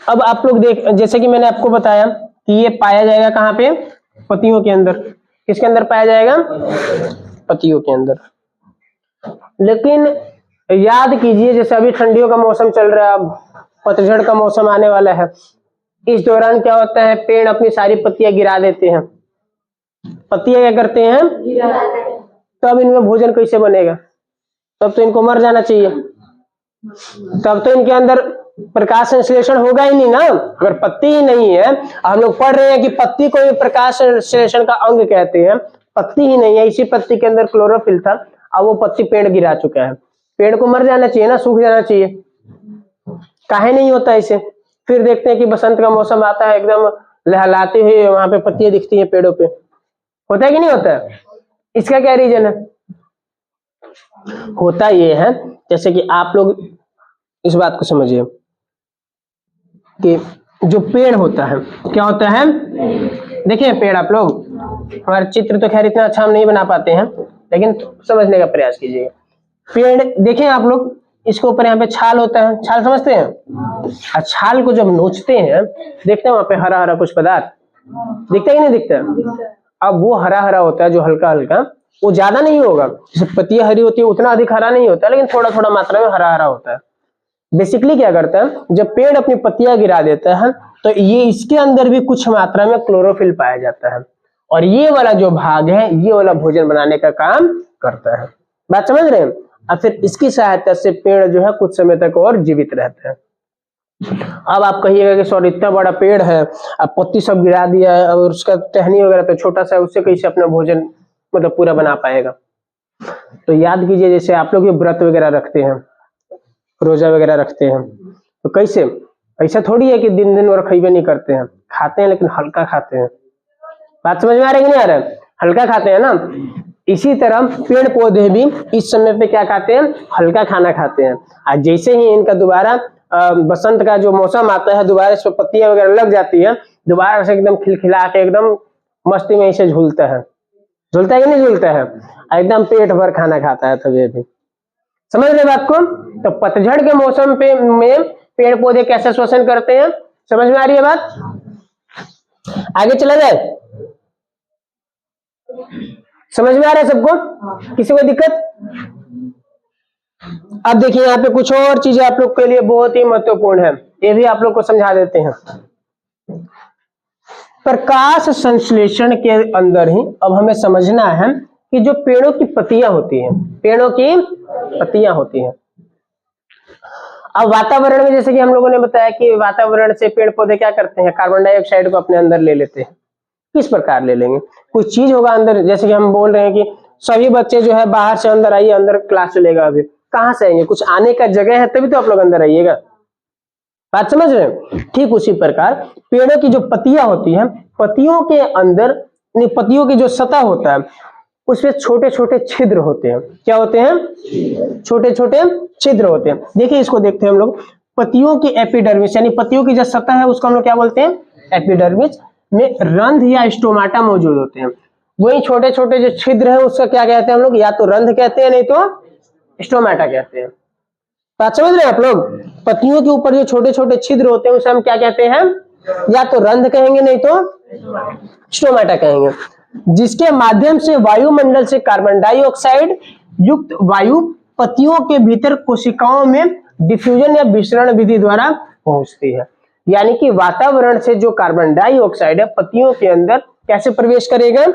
अब आप लोग जैसे कि मैंने आपको बताया कि ये पाया जाएगा कहाँ पे? पत्तियों के अंदर। किसके अंदर पाया जाएगा? पत्तियों के अंदर। लेकिन याद कीजिए, जैसे अभी ठंडियों का मौसम चल रहा है, अब पतझड़ का मौसम आने वाला है, इस दौरान क्या होता है? पेड़ अपनी सारी पत्तियां गिरा देते हैं। पत्तियां क्या करते हैं? तब इनमें भोजन कैसे बनेगा? तब तो इनको मर जाना चाहिए, तब तो इनके अंदर प्रकाश संश्लेषण होगा ही नहीं ना। अगर पत्ती ही नहीं है, हम लोग पढ़ रहे हैं कि पत्ती को भी प्रकाश संश्लेषण का अंग कहते हैं, पत्ती ही नहीं है, इसी पत्ती के अंदर क्लोरोफिल था, अब वो पत्ती पेड़ गिरा चुका है, पेड़ को मर जाना चाहिए ना, सूख जाना चाहिए, काहे नहीं होता इसे? फिर देखते हैं कि बसंत का मौसम आता है, एकदम लहलाते हुए वहां पे पत्तियां दिखती हैं पेड़ों पे, होता है कि नहीं होता है? इसका क्या रीजन है? होता ये है, जैसे कि आप लोग इस बात को समझिए कि जो पेड़ होता है, क्या होता है? देखिए पेड़, आप लोग, हमारे चित्र तो खैर इतना अच्छा हम नहीं बना पाते हैं, लेकिन समझने का प्रयास कीजिएगा। पेड़ देखें आप लोग, इसके ऊपर यहाँ पे छाल होता है, छाल समझते हैं? और छाल को जब नोचते हैं, देखते हैं वहां पे हरा हरा कुछ पदार्थ दिखता है कि नहीं दिखता? अब वो हरा हरा होता है, जो हल्का हल्का, वो ज्यादा नहीं होगा, जैसे पत्तियां हरी होती है उतना अधिक हरा नहीं होता, लेकिन थोड़ा थोड़ा मात्रा में हरा हरा होता है। बेसिकली क्या करता है, जब पेड़ अपनी पत्तियां गिरा देता है, तो ये इसके अंदर भी कुछ मात्रा में क्लोरोफिल पाया जाता है, और ये वाला जो भाग है, ये वाला भोजन बनाने का काम करता है। बात समझ रहे हैं? और फिर इसकी सहायता से पेड़ जो है कुछ समय तक और जीवित रहता है। अब आप कहिएगा कि सॉरी इतना बड़ा पेड़ है, अब पत्ती सब गिरा दिया है, और उसका टहनी वगैरह तो छोटा सा है, उससे कैसे अपना भोजन मतलब पूरा बना पाएगा? तो याद कीजिए, जैसे आप लोग व्रत वगैरह रखते हैं, रोजा वगैरह रखते हैं, तो कैसे? ऐसा थोड़ी है कि दिन दिन और खइबे नहीं करते हैं, खाते हैं लेकिन हल्का खाते हैं। बात समझ में आ रही है कि नहीं आ रहा है? हल्का खाते हैं ना। इसी तरह पेड़ पौधे भी इस समय पे क्या खाते हैं? हल्का खाना खाते हैं। और जैसे ही इनका दोबारा बसंत का जो मौसम आता है, दोबारा इस पर पत्तियां वगैरह लग जाती है, दोबारा से एकदम खिलखिला के एकदम मस्ती में इसे झूलता है। झूलता है कि नहीं झूलता है? एकदम पेट भर खाना खाता है तभी भी। समझ रहे बात को? तो पतझड़ के मौसम पे में पेड़ पौधे कैसे श्वसन करते हैं? समझ में आ रही है बात? आगे चला जाए? समझ में आ रहा है सबको? किसी को दिक्कत? अब देखिए यहाँ पे कुछ और चीजें आप लोग के लिए बहुत ही महत्वपूर्ण है, ये भी आप लोग को समझा देते हैं। प्रकाश संश्लेषण के अंदर ही अब हमें समझना है कि जो पेड़ों की पत्तियां होती हैं, पेड़ों की पत्तियां होती हैं, अब वातावरण में जैसे कि हम लोगों ने बताया कि वातावरण से पेड़ पौधे क्या करते हैं? कार्बन डाइऑक्साइड को अपने अंदर ले लेते हैं। किस प्रकार ले लेंगे? कुछ चीज होगा अंदर, जैसे कि हम बोल रहे हैं कि सभी बच्चे जो है बाहर से अंदर आइए, अंदर क्लास चलेगा, अभी कहाँ से आएंगे? कुछ आने का जगह है तभी तो आप लोग अंदर आइएगा। बात समझ रहे हैं? ठीक उसी प्रकार पेड़ों की जो पत्तियां होती हैं, पत्तियों के अंदर, पत्तियों की जो सतह होता है, उसमें छोटे छोटे छिद्र होते हैं। क्या होते हैं? छोटे छोटे छिद्र होते हैं। देखिए इसको देखते हैं हम लोग, पत्तियों की एपिडर्मिस, यानी पत्तियों की जो सतह है उसको हम लोग क्या बोलते हैं? एपिडर्मिस में रंध्र या स्टोमाटा मौजूद होते हैं। वही छोटे छोटे जो छिद्र है उसका क्या कहते हैं हम लोग? या तो रंध्र कहते हैं, नहीं तो स्टोमाटा कहते हैं। बात समझ रहे हैं आप लोग? पत्तियों के ऊपर जो छोटे छोटे छिद्र होते हैं उसे हम क्या कहते हैं? या तो रंध्र कहेंगे, नहीं तो स्टोमेटा कहेंगे, जिसके माध्यम से वायुमंडल से कार्बन डाइऑक्साइड युक्त वायु पत्तियों के भीतर कोशिकाओं में डिफ्यूजन या विसरण विधि द्वारा पहुंचती है। यानी कि वातावरण से जो कार्बन डाइऑक्साइड है पत्तियों के अंदर कैसे प्रवेश करेगा?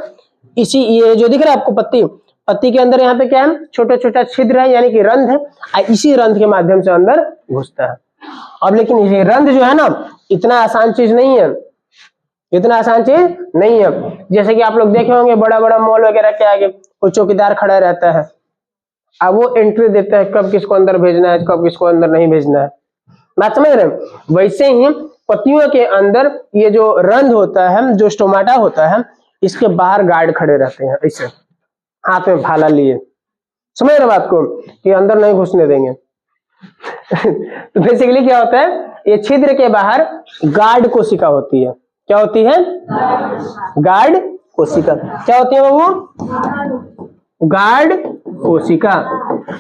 इसी, ये जो दिख रहा है आपको पत्ती के अंदर यहाँ पे क्या है? छोटा छोटा छिद्र है, यानी कि रंध्र है, इसी रंध्र के माध्यम से अंदर घुसता है। अब लेकिन ये रंध्र जो है ना, इतना आसान चीज नहीं है, इतना आसान चीज नहीं है। जैसे कि आप लोग देखे होंगे बड़ा बड़ा मॉल वगैरह के आगे कोई चौकीदार खड़ा रहता है, अब वो एंट्री देता है कब किसको अंदर भेजना है, कब किसको अंदर नहीं भेजना है। बात समझ रहे हैं? वैसे ही पत्तियों के अंदर ये जो रंध्र होता है, जो स्टोमाटा होता है, इसके बाहर गार्ड खड़े रहते हैं, ऐसे हाथ में भाला लिए, समझ रहे बात को, कि अंदर नहीं घुसने देंगे। तो बेसिकली क्या होता है, ये छिद्र के बाहर गार्ड कोशिका होती है। क्या होती है? गार्ड कोशिका। क्या होती है वो? गार्ड कोशिका।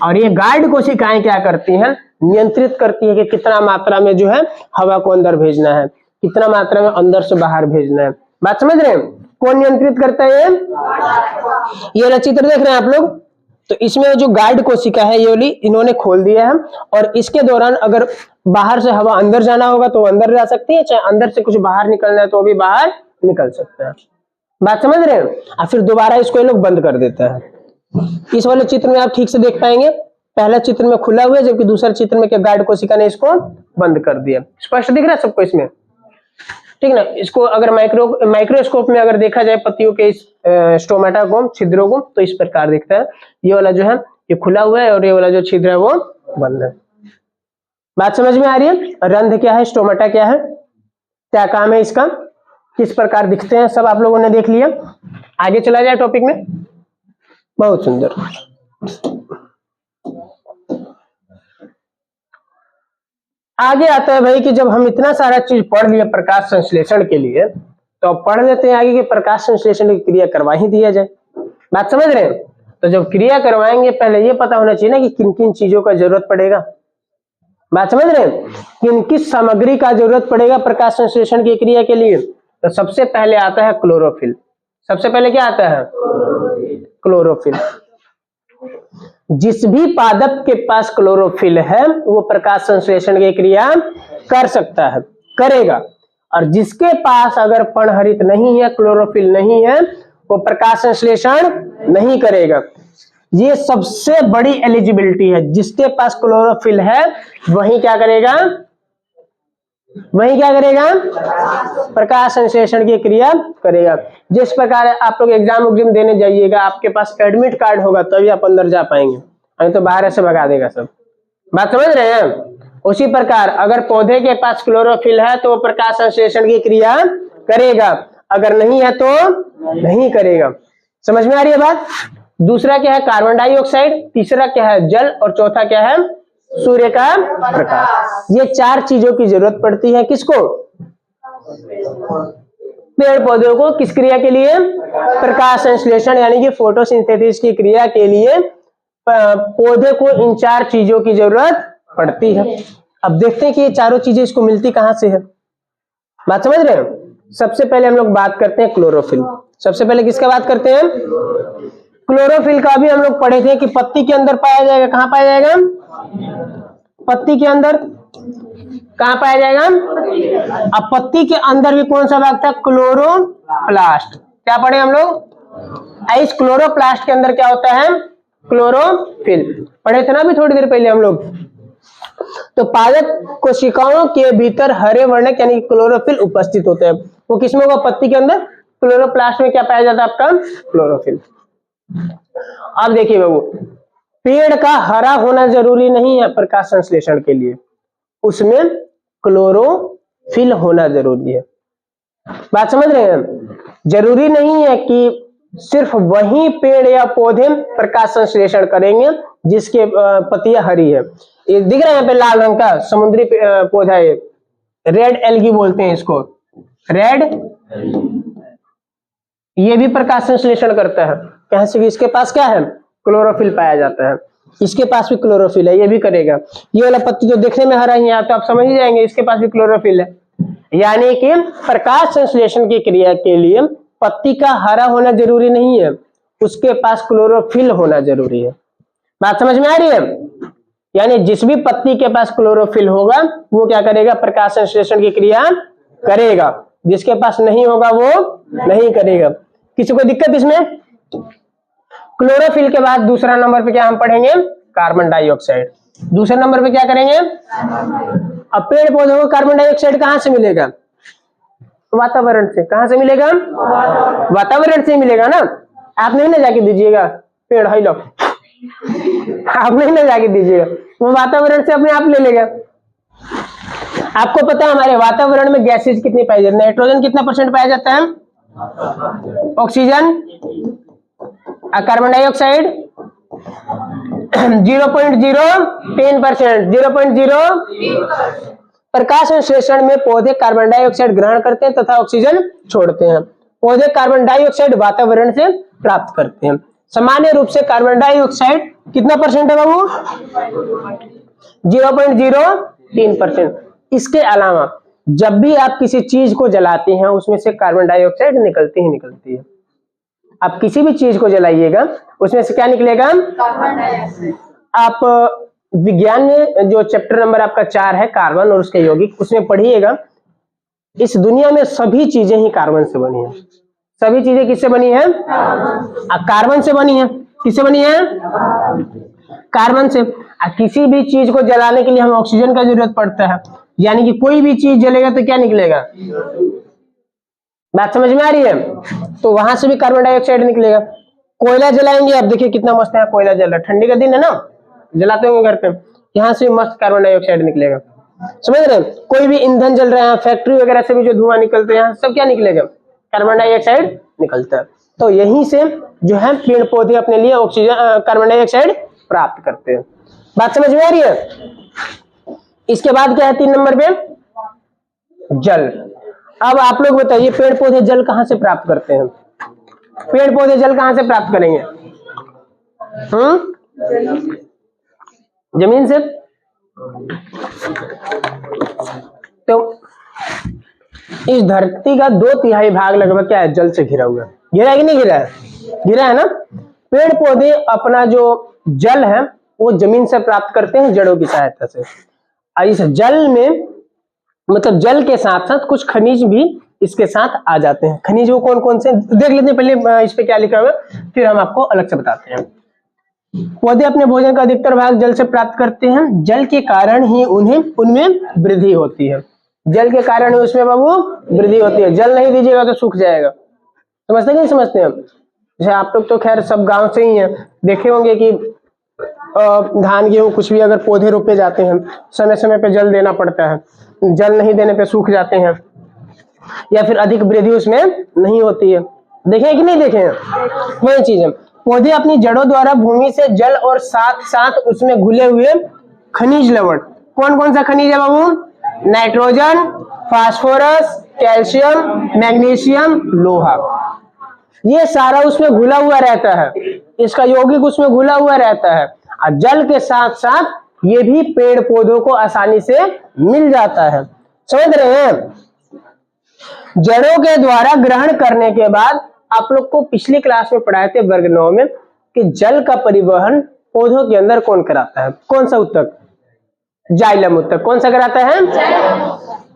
और ये गार्ड कोशिकाएं क्या करती हैं? नियंत्रित करती है कि कितना मात्रा में जो है हवा को अंदर भेजना है, कितना मात्रा में अंदर से बाहर भेजना है। बात समझ रहे हैं? कौन नियंत्रित करता है? ये वाला चित्र देख रहे हैं आप लोग, तो इसमें जो गार्ड कोशिका है ये वाली इन्होंने खोल दिया है, और इसके दौरान अगर बाहर से हवा अंदर जाना होगा तो अंदर जा सकती है, चाहे अंदर से कुछ बाहर निकलना है तो भी बाहर निकल सकता है। बात समझ रहे हैं? और फिर दोबारा इसको ये लोग बंद कर देता है। इस वाले चित्र में आप ठीक से देख पाएंगे, पहला चित्र में खुला हुआ है, जबकि दूसरे चित्र में क्या गार्ड कोशिका ने इसको बंद कर दिया। स्पष्ट दिख रहा है सबको इसमें? ठीक ना? इसको अगर माइक्रोस्कोप में अगर देखा जाए पत्तियों के इस स्टोमेटा को, छिद्रों को, तो इस प्रकार दिखता है। ये वाला जो है ये खुला हुआ है और ये वाला जो छिद्र है वो बंद है। बात समझ में आ रही है? रंध्र क्या है, स्टोमेटा क्या है, क्या काम है इसका, किस प्रकार दिखते हैं, सब आप लोगों ने देख लिया। आगे चला जाए टॉपिक में। बहुत सुंदर। आगे आता है भाई कि जब हम इतना सारा चीज पढ़ लिए प्रकाश संश्लेषण के लिए, तो अब पढ़ लेते हैं आगे कि प्रकाश संश्लेषण की क्रिया करवा ही दिया जाए। बात समझ रहे हैं? तो जब क्रिया करवाएंगे पहले ये पता होना चाहिए ना कि किन किन चीजों का जरूरत पड़ेगा। बात समझ रहे हैं? किन किस सामग्री का जरूरत पड़ेगा प्रकाश संश्लेषण की क्रिया के लिए? तो सबसे पहले आता है क्लोरोफिल। सबसे पहले क्या आता है? क्लोरोफिल। जिस भी पादप के पास क्लोरोफिल है वो प्रकाश संश्लेषण की क्रिया कर सकता है, करेगा। और जिसके पास अगर पर्णहरित नहीं है, क्लोरोफिल नहीं है, वो प्रकाश संश्लेषण नहीं करेगा। ये सबसे बड़ी एलिजिबिलिटी है। जिसके पास क्लोरोफिल है वही क्या करेगा? वही क्या करेगा? प्रकाश संश्लेषण की क्रिया करेगा। जिस प्रकार आप लोग एग्जाम देने जाइएगा, आपके पास एडमिट कार्ड होगा तभी आप अंदर जा पाएंगे, नहीं तो बाहर ऐसे भगा देगा सब। बात समझ रहे हैं? उसी प्रकार अगर पौधे के पास क्लोरोफिल है तो वो प्रकाश संश्लेषण की क्रिया करेगा, अगर नहीं है तो नहीं करेगा। समझ में आ रही है बात? दूसरा क्या है? Carbon dioxide. तीसरा क्या है? जल। और चौथा क्या है? सूर्य का प्रकाश। ये चार चीजों की जरूरत पड़ती है किसको? पेड़ पौधों को। किस क्रिया के लिए? प्रकाश संश्लेषण यानी कि फोटोसिंथेसिस की क्रिया के लिए पौधे को इन चार चीजों की जरूरत पड़ती है। अब देखते हैं कि ये चारों चीजें इसको मिलती कहां से है। बात समझ रहे हैं? सबसे पहले हम लोग बात करते हैं क्लोरोफिल। सबसे पहले किसका बात करते हैं? क्लोरोफिल का भी हम लोग पढ़े थे कि पत्ती के अंदर पाया जाएगा। कहां पाया जाएगा? पत्ती के अंदर। कहां पाया जाएगा? अब पत्ती के अंदर भी कौन सा भाग था? क्लोरोप्लास्ट। क्या पढ़े हम लोग? इस क्लोरोप्लास्ट के अंदर क्या होता है? क्लोरोफिल। पढ़े थे ना अभी थोड़ी देर पहले हम लोग। तो पादप कोशिकाओं के भीतर हरे वर्णक यानी क्लोरोफिल उपस्थित होते हैं। वो किसमें होगा? पत्ती के अंदर। क्लोरोप्लास्ट में क्या पाया जाता है? आपका क्लोरोफिल। अब देखिए बाबू, पेड़ का हरा होना जरूरी नहीं है प्रकाश संश्लेषण के लिए, उसमें क्लोरोफिल होना जरूरी है। बात समझ रहे हैं? जरूरी नहीं है कि सिर्फ वही पेड़ या पौधे प्रकाश संश्लेषण करेंगे जिसके पत्तियां हरी है। ये दिख रहा है यहाँ पे लाल रंग का समुद्री पौधा है, रेड एल्गी बोलते हैं इसको, रेड। ये भी प्रकाश संश्लेषण करता है। कहीं से? इसके पास क्या है? क्लोरोफिल पाया जाता है। इसके पास भी क्लोरोफिल है, ये भी करेगा। ये वाला पत्ती तो देखने में हरा ही है, तो आप समझ ही जाएंगे इसके पास भी क्लोरोफिल है। यानी कि प्रकाश संश्लेषण की क्रिया के लिए पत्ती का हरा होना जरूरी नहीं है, उसके पास क्लोरोफिल होना जरूरी है। बात समझ में आ रही है? यानी जिस भी पत्ती के पास क्लोरोफिल होगा वो क्या करेगा? प्रकाश संश्लेषण की क्रिया करेगा। जिसके पास नहीं होगा वो नहीं करेगा। किसी को दिक्कत इसमें? क्लोरोफिल के बाद दूसरा नंबर पे क्या हम पढ़ेंगे? Carbon dioxide. दूसरे नंबर पे क्या करेंगे? अब पेड़ पौधों को कार्बन डाइऑक्साइड कहां से मिलेगा? वातावरण से। कहां से मिलेगा? वातावरण से मिलेगा ना। आप नहीं ना जाके दीजिएगा पेड़, हाई लो, आप नहीं ना जाके दीजिएगा, वो वातावरण से अपने आप ले लेगा। आपको पता है हमारे वातावरण में गैसेज कितनी पाई जाती है? नाइट्रोजन कितना परसेंट पाया जाता है? Oxygen, carbon dioxide 0.010%, 0.0। प्रकाश संश्लेषण में पौधे कार्बन डाइऑक्साइड ग्रहण करते हैं तथा ऑक्सीजन छोड़ते हैं। पौधे कार्बन डाइऑक्साइड वातावरण से प्राप्त करते हैं। सामान्य रूप से कार्बन डाइऑक्साइड कितना परसेंट है बाबू? 0.03%। इसके अलावा जब भी आप किसी चीज को जलाते हैं उसमें से कार्बन डाइऑक्साइड निकलती ही निकलती है। आप किसी भी चीज को जलाइएगा उसमें से क्या निकलेगा? Carbon dioxide. आप विज्ञान में जो चैप्टर नंबर आपका 4 है कार्बन और उसके यौगिक, उसमें पढ़िएगा इस दुनिया में सभी चीजें ही कार्बन से बनी है। सभी चीजें किससे बनी है? कार्बन से बनी है। किससे बनी है? कार्बन से। किसी भी चीज को जलाने के लिए हमें ऑक्सीजन का जरूरत पड़ता है। यानी कि कोई भी चीज जलेगा तो क्या निकलेगा? बात समझ में आ रही है? तो वहां से भी कार्बन डाइऑक्साइड निकलेगा। कोयला जलाएंगे, आप देखिए कितना मस्त है कोयला जल रहा है, ठंडी का दिन है ना, जलाते होंगे घर पे, यहाँ से मस्त कार्बन डाइऑक्साइड निकलेगा। समझ रहे हैं? कोई भी ईंधन जल रहा है, फैक्ट्री वगैरह से भी जो धुआं निकलते हैं, यहाँ सब क्या निकलेगा? कार्बन डाइऑक्साइड निकलता है। तो यहीं से जो है पेड़ पौधे अपने लिए ऑक्सीजन, कार्बन डाइऑक्साइड प्राप्त करते हैं। बात समझ में आ रही है? इसके बाद क्या है 3 नंबर पे? जल। अब आप लोग बताइए पेड़ पौधे जल कहां से प्राप्त करते हैं? पेड़ पौधे जल कहां से प्राप्त करेंगे? जमीन से। तो इस धरती का 2/3 भाग लगभग क्या है? जल से घिरा हुआ है। घिरा है कि नहीं घिरा है? घिरा है ना। पेड़ पौधे अपना जो जल है वो जमीन से प्राप्त करते हैं जड़ों की सहायता से। इस जल में मतलब जल के साथ साथ कुछ खनिज भी इसके साथ आ जाते हैं। खनिज वो कौन कौन से देख लेते हैं पहले, इस पे क्या लिखा हुआ है फिर हम आपको अलग से बताते हैं। पौधे अपने भोजन का अधिकतर भाग जल से प्राप्त करते हैं। जल के कारण ही उनमें वृद्धि होती है। जल के कारण ही उसमें बाबू वृद्धि होती है। जल नहीं दीजिएगा तो सूख जाएगा। समझते नहीं समझते हैं? जैसे आप लोग तो खैर सब गांव से ही हैं, देखे होंगे कि धान गेहूं कुछ भी अगर पौधे रोपे जाते हैं समय समय पे जल देना पड़ता है। जल नहीं देने पे सूख जाते हैं या फिर अधिक वृद्धि उसमें नहीं होती है। देखे कि नहीं देखे हैं? वही चीज है। पौधे अपनी जड़ों द्वारा भूमि से जल और साथ साथ उसमें घुले हुए खनिज लवण, कौन कौन सा खनिज है बाबू? नाइट्रोजन, फास्फोरस, कैल्शियम, मैग्नीशियम, लोहा, ये सारा उसमें घुला हुआ रहता है। इसका यौगिक उसमें घुला हुआ रहता है। और जल के साथ साथ ये भी पेड़ पौधों को आसानी से मिल जाता है। समझ रहे हैं? जड़ों के द्वारा ग्रहण करने के बाद आप लोग को पिछली क्लास में पढ़ाए थे वर्ग 9 में कि जल का परिवहन पौधों के अंदर कौन कराता है? कौन सा उत्तक? जाइलम उत्तक। कौन सा कराता है?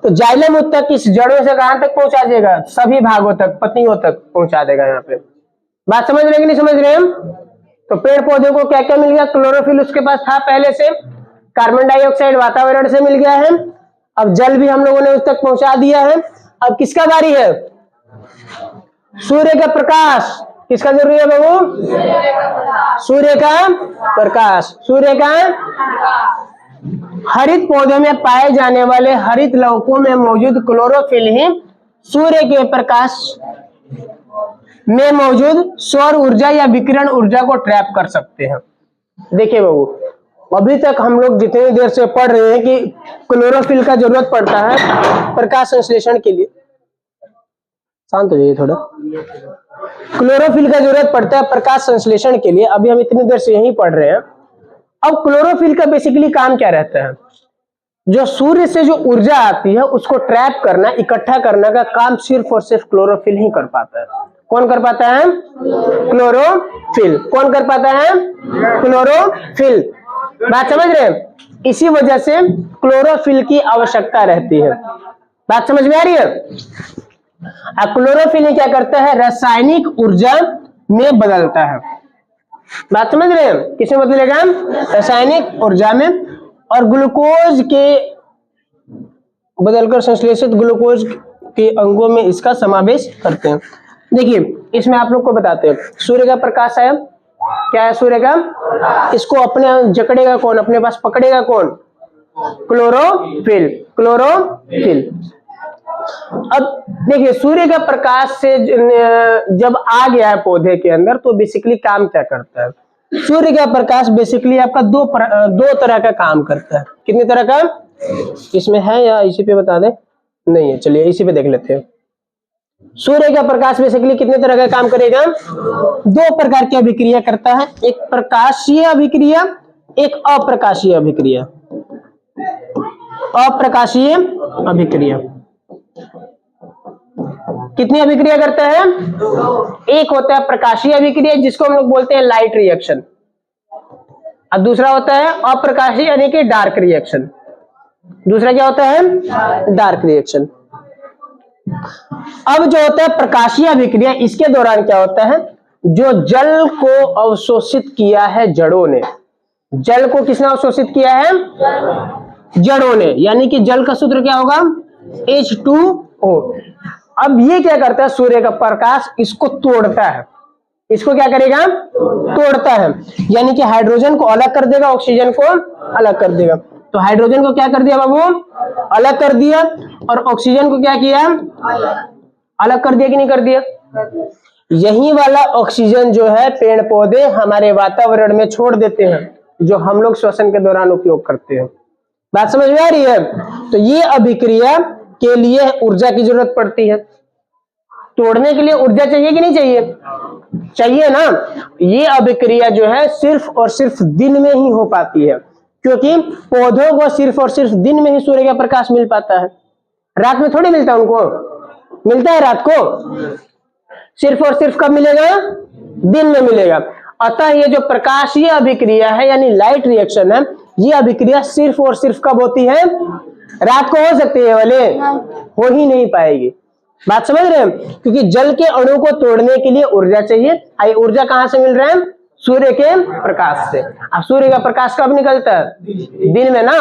तो जाइलम उत्तक इस जड़ों से कहां तक पहुंचा देगा? सभी भागों तक, पत्तियों तक पहुंचा देगा। यहाँ पे बात समझ रहे हैं कि नहीं समझ रहे हैं? तो पेड़ पौधे को क्या क्या मिल गया? क्लोरोफिल उसके पास था पहले से, कार्बन डाइऑक्साइड वातावरण से मिल गया है, अब जल भी हम लोगों ने उस तक पहुंचा दिया है। अब किसका बारी है? सूर्य का प्रकाश। किसका जरूरी है बाबू? सूर्य का प्रकाश। सूर्य का हरित पौधों में पाए जाने वाले हरित लवकों में मौजूद क्लोरोफिल ही सूर्य के प्रकाश में मौजूद सौर ऊर्जा या विकिरण ऊर्जा को ट्रैप कर सकते हैं। देखिए बाबू, अभी तक हम लोग जितनी देर से पढ़ रहे हैं कि क्लोरोफिल का जरूरत पड़ता है प्रकाश संश्लेषण के लिए। शांत हो जाइए थोड़ा। क्लोरोफिल का जरूरत पड़ता है प्रकाश संश्लेषण के लिए। अभी हम इतनी देर से यही पढ़ रहे हैं अब क्लोरोफिल का बेसिकली काम क्या रहता है? जो सूर्य से जो ऊर्जा आती है उसको ट्रैप करना, इकट्ठा करने का काम सिर्फ और सिर्फ क्लोरोफिल ही कर पाता है। कौन कर पाता है? क्लोरोफिल। कौन कर पाता है? क्लोरोफिल। बात समझ रहे हैं? इसी वजह से क्लोरोफिल की आवश्यकता रहती है। बात समझ में आ रही है? अब क्लोरोफिल क्या करता है? रासायनिक ऊर्जा में बदलता है। बात समझ रहे हैं? किसमें बदलेगा? रासायनिक ऊर्जा में। और ग्लूकोज के बदलकर संश्लेषित ग्लूकोज के अंगों में इसका समावेश करते हैं। देखिए इसमें आप लोग को बताते हैं, सूर्य का प्रकाश है, क्या है सूर्य का? इसको अपने जकड़ेगा कौन? अपने पास पकड़ेगा कौन? क्लोरोफिल। क्लोरोफिल। अब देखिए सूर्य का प्रकाश से जब आ गया है पौधे के अंदर तो बेसिकली काम क्या करता है? सूर्य का प्रकाश बेसिकली आपका दो तरह का काम करता है। कितनी तरह का? इसमें है या इसी पे बता दें? नहीं है, चलिए इसी पे देख लेते हैं। सूर्य का प्रकाश बेसिकली कितने तरह का काम करेगा? दो प्रकार की अभिक्रिया करता है, एक प्रकाशीय अभिक्रिया, एक अप्रकाशीय अभिक्रिया। अप्रकाशीय अभिक्रिया कितनी अभिक्रिया करता है? एक होता है प्रकाशीय अभिक्रिया जिसको हम लोग बोलते हैं लाइट रिएक्शन, और दूसरा होता है अप्रकाशीय यानी कि डार्क रिएक्शन। दूसरा क्या होता है? Dark reaction. अब जो होता है प्रकाशीय अभिक्रिया, इसके दौरान क्या होता है? जो जल को अवशोषित किया है जड़ों ने, जल को किसने अवशोषित किया है? जड़ों ने, यानी कि जल का सूत्र क्या होगा? H2O। अब ये क्या करता है? सूर्य का प्रकाश इसको तोड़ता है। इसको क्या करेगा? तोड़ता है, यानी कि हाइड्रोजन को अलग कर देगा, ऑक्सीजन को अलग कर देगा। तो हाइड्रोजन को क्या कर दिया बाबू? अलग कर दिया। और ऑक्सीजन को क्या किया? अलग कर दिया कि नहीं कर दिया? यही वाला ऑक्सीजन जो है पेड़ पौधे हमारे वातावरण में छोड़ देते हैं, जो हम लोग श्वसन के दौरान उपयोग करते हैं। बात समझ में आ रही है? तो ये अभिक्रिया के लिए ऊर्जा की जरूरत पड़ती है। तोड़ने के लिए ऊर्जा चाहिए कि नहीं चाहिए? चाहिए ना। ये अभिक्रिया जो है सिर्फ और सिर्फ दिन में ही हो पाती है, क्योंकि पौधों को सिर्फ और सिर्फ दिन में ही सूर्य का प्रकाश मिल पाता है। रात में थोड़ी मिलता है उनको, मिलता है रात को। सिर्फ और सिर्फ कब मिलेगा? दिन में मिलेगा। अतः ये जो प्रकाशीय अभिक्रिया है यानी लाइट रिएक्शन है, ये अभिक्रिया सिर्फ और सिर्फ कब होती है? रात को हो सकती है वाले? हो ही नहीं पाएगी। बात समझ रहे हैं? क्योंकि जल के अणु को तोड़ने के लिए ऊर्जा चाहिए। आई ऊर्जा कहां से मिल रहा है? सूर्य के प्रकाश से। अब सूर्य का प्रकाश कब निकलता है? दिन में ना।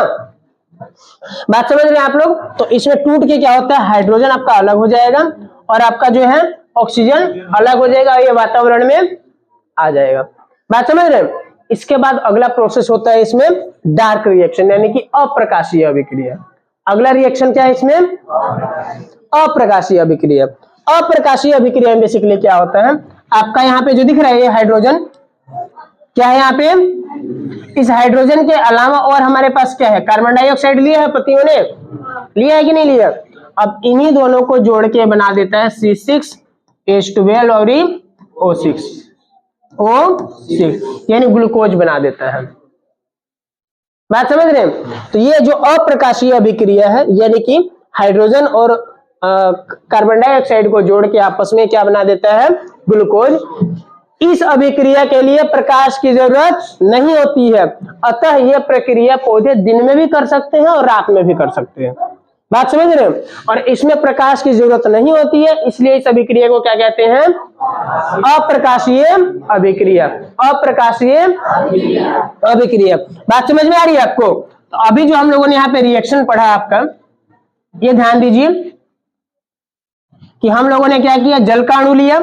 बात समझ रहे हैं आप लोग? तो इसमें टूट के क्या होता है? हाइड्रोजन आपका अलग हो जाएगा और आपका जो है ऑक्सीजन अलग हो जाएगा, ये वातावरण में आ जाएगा। बात समझ रहे हैं? इसके बाद अगला प्रोसेस होता है इसमें डार्क रिएक्शन, यानी कि अप्रकाशीय अभिक्रिया। अगला रिएक्शन क्या है इसमें? अप्रकाशीय अभिक्रिया। अप्रकाशीय अभिक्रिया में बेसिकली क्या होता है? आपका यहाँ पे जो दिख रहा है ये हाइड्रोजन, क्या है यहाँ पे? इस हाइड्रोजन के अलावा और हमारे पास क्या है? कार्बन डाइऑक्साइड लिया है पत्तियों ने, लिया है कि नहीं लिया? अब इन्हीं दोनों को जोड़ के बना देता है C6H12 और O6 यानी ग्लूकोज बना देता है। बात समझ रहे हैं? तो ये जो अप्रकाशीय अभिक्रिया है यानी कि हाइड्रोजन और कार्बन डाइऑक्साइड को जोड़ के आपस में क्या बना देता है? ग्लूकोज। इस अभिक्रिया के लिए प्रकाश की जरूरत नहीं होती है, अतः यह प्रक्रिया पौधे दिन में भी कर सकते हैं और रात में भी कर सकते हैं। बात समझ रहे हैं? और इसमें प्रकाश की जरूरत नहीं होती है, इसलिए इस अभिक्रिया को क्या कहते हैं? अप्रकाशीय अभिक्रिया। अप्रकाशीय अभिक्रिया। बात समझ में आ रही है आपको? तो अभी जो हम लोगों ने यहाँ पे रिएक्शन पढ़ा आपका, ये ध्यान दीजिए कि हम लोगों ने क्या किया? जल का अणु लिया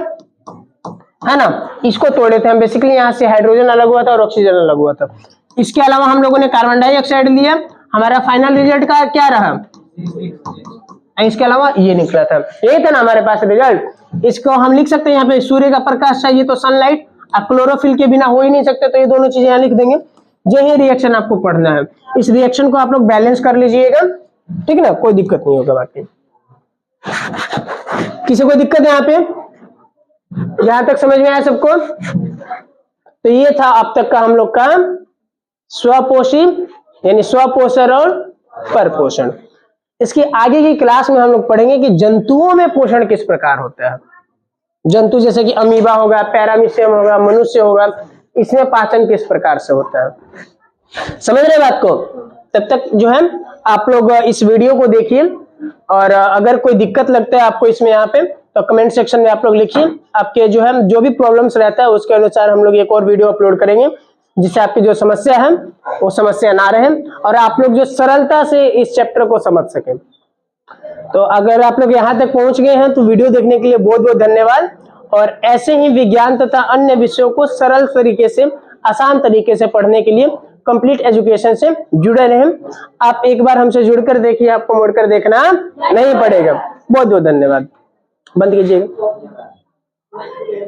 है ना, इसको तोड़े थे हम। बेसिकली यहाँ से हाइड्रोजन अलग हुआ था और ऑक्सीजन अलग हुआ था। इसके अलावा हम लोगों ने कार्बन डाइऑक्साइड लिया, हमारा फाइनल रिजल्ट का क्या रहा? इसके अलावा ये निकला था, यही था ना हमारे पास रिजल्ट। इसको हम लिख सकते हैं यहाँ पे सूर्य का प्रकाश चाहिए तो सनलाइट, अब क्लोरोफिल के बिना हो ही नहीं सकते, तो ये दोनों चीजें यहाँ लिख देंगे। यही रिएक्शन आपको पढ़ना है। इस रिएक्शन को आप लोग बैलेंस कर लीजिएगा, ठीक है ना? कोई दिक्कत नहीं होगा। बाकी किसी को दिक्कत है यहाँ पे? यहां तक समझ में आया सबको? तो ये था अब तक का हम लोग का स्वपोषी यानी स्वपोषण और परपोषण। इसकी आगे की क्लास में हम लोग पढ़ेंगे कि जंतुओं में पोषण किस प्रकार होता है। जंतु जैसे कि अमीबा होगा, पैरामीशियम होगा, मनुष्य होगा, इसमें पाचन किस प्रकार से होता है। समझ रहे बात को? तब तक जो है आप लोग इस वीडियो को देखिए, और अगर कोई दिक्कत लगता है आपको इसमें यहाँ पे, तो कमेंट सेक्शन में आप लोग लिखिए। आपके जो है जो भी प्रॉब्लम्स रहता है उसके अनुसार हम लोग एक और वीडियो अपलोड करेंगे, जिससे आपकी जो समस्या है वो समस्या ना रहे और आप लोग जो सरलता से इस चैप्टर को समझ सकें। तो अगर आप लोग यहाँ तक पहुंच गए हैं तो वीडियो देखने के लिए बहुत बहुत धन्यवाद। और ऐसे ही विज्ञान तथा अन्य विषयों को सरल तरीके से, आसान तरीके से पढ़ने के लिए कंप्लीट एजुकेशन से जुड़े रहें। आप एक बार हमसे जुड़कर देखिए, आपको मुड़कर देखना नहीं पड़ेगा। बहुत बहुत धन्यवाद। बंद कीजिएगा।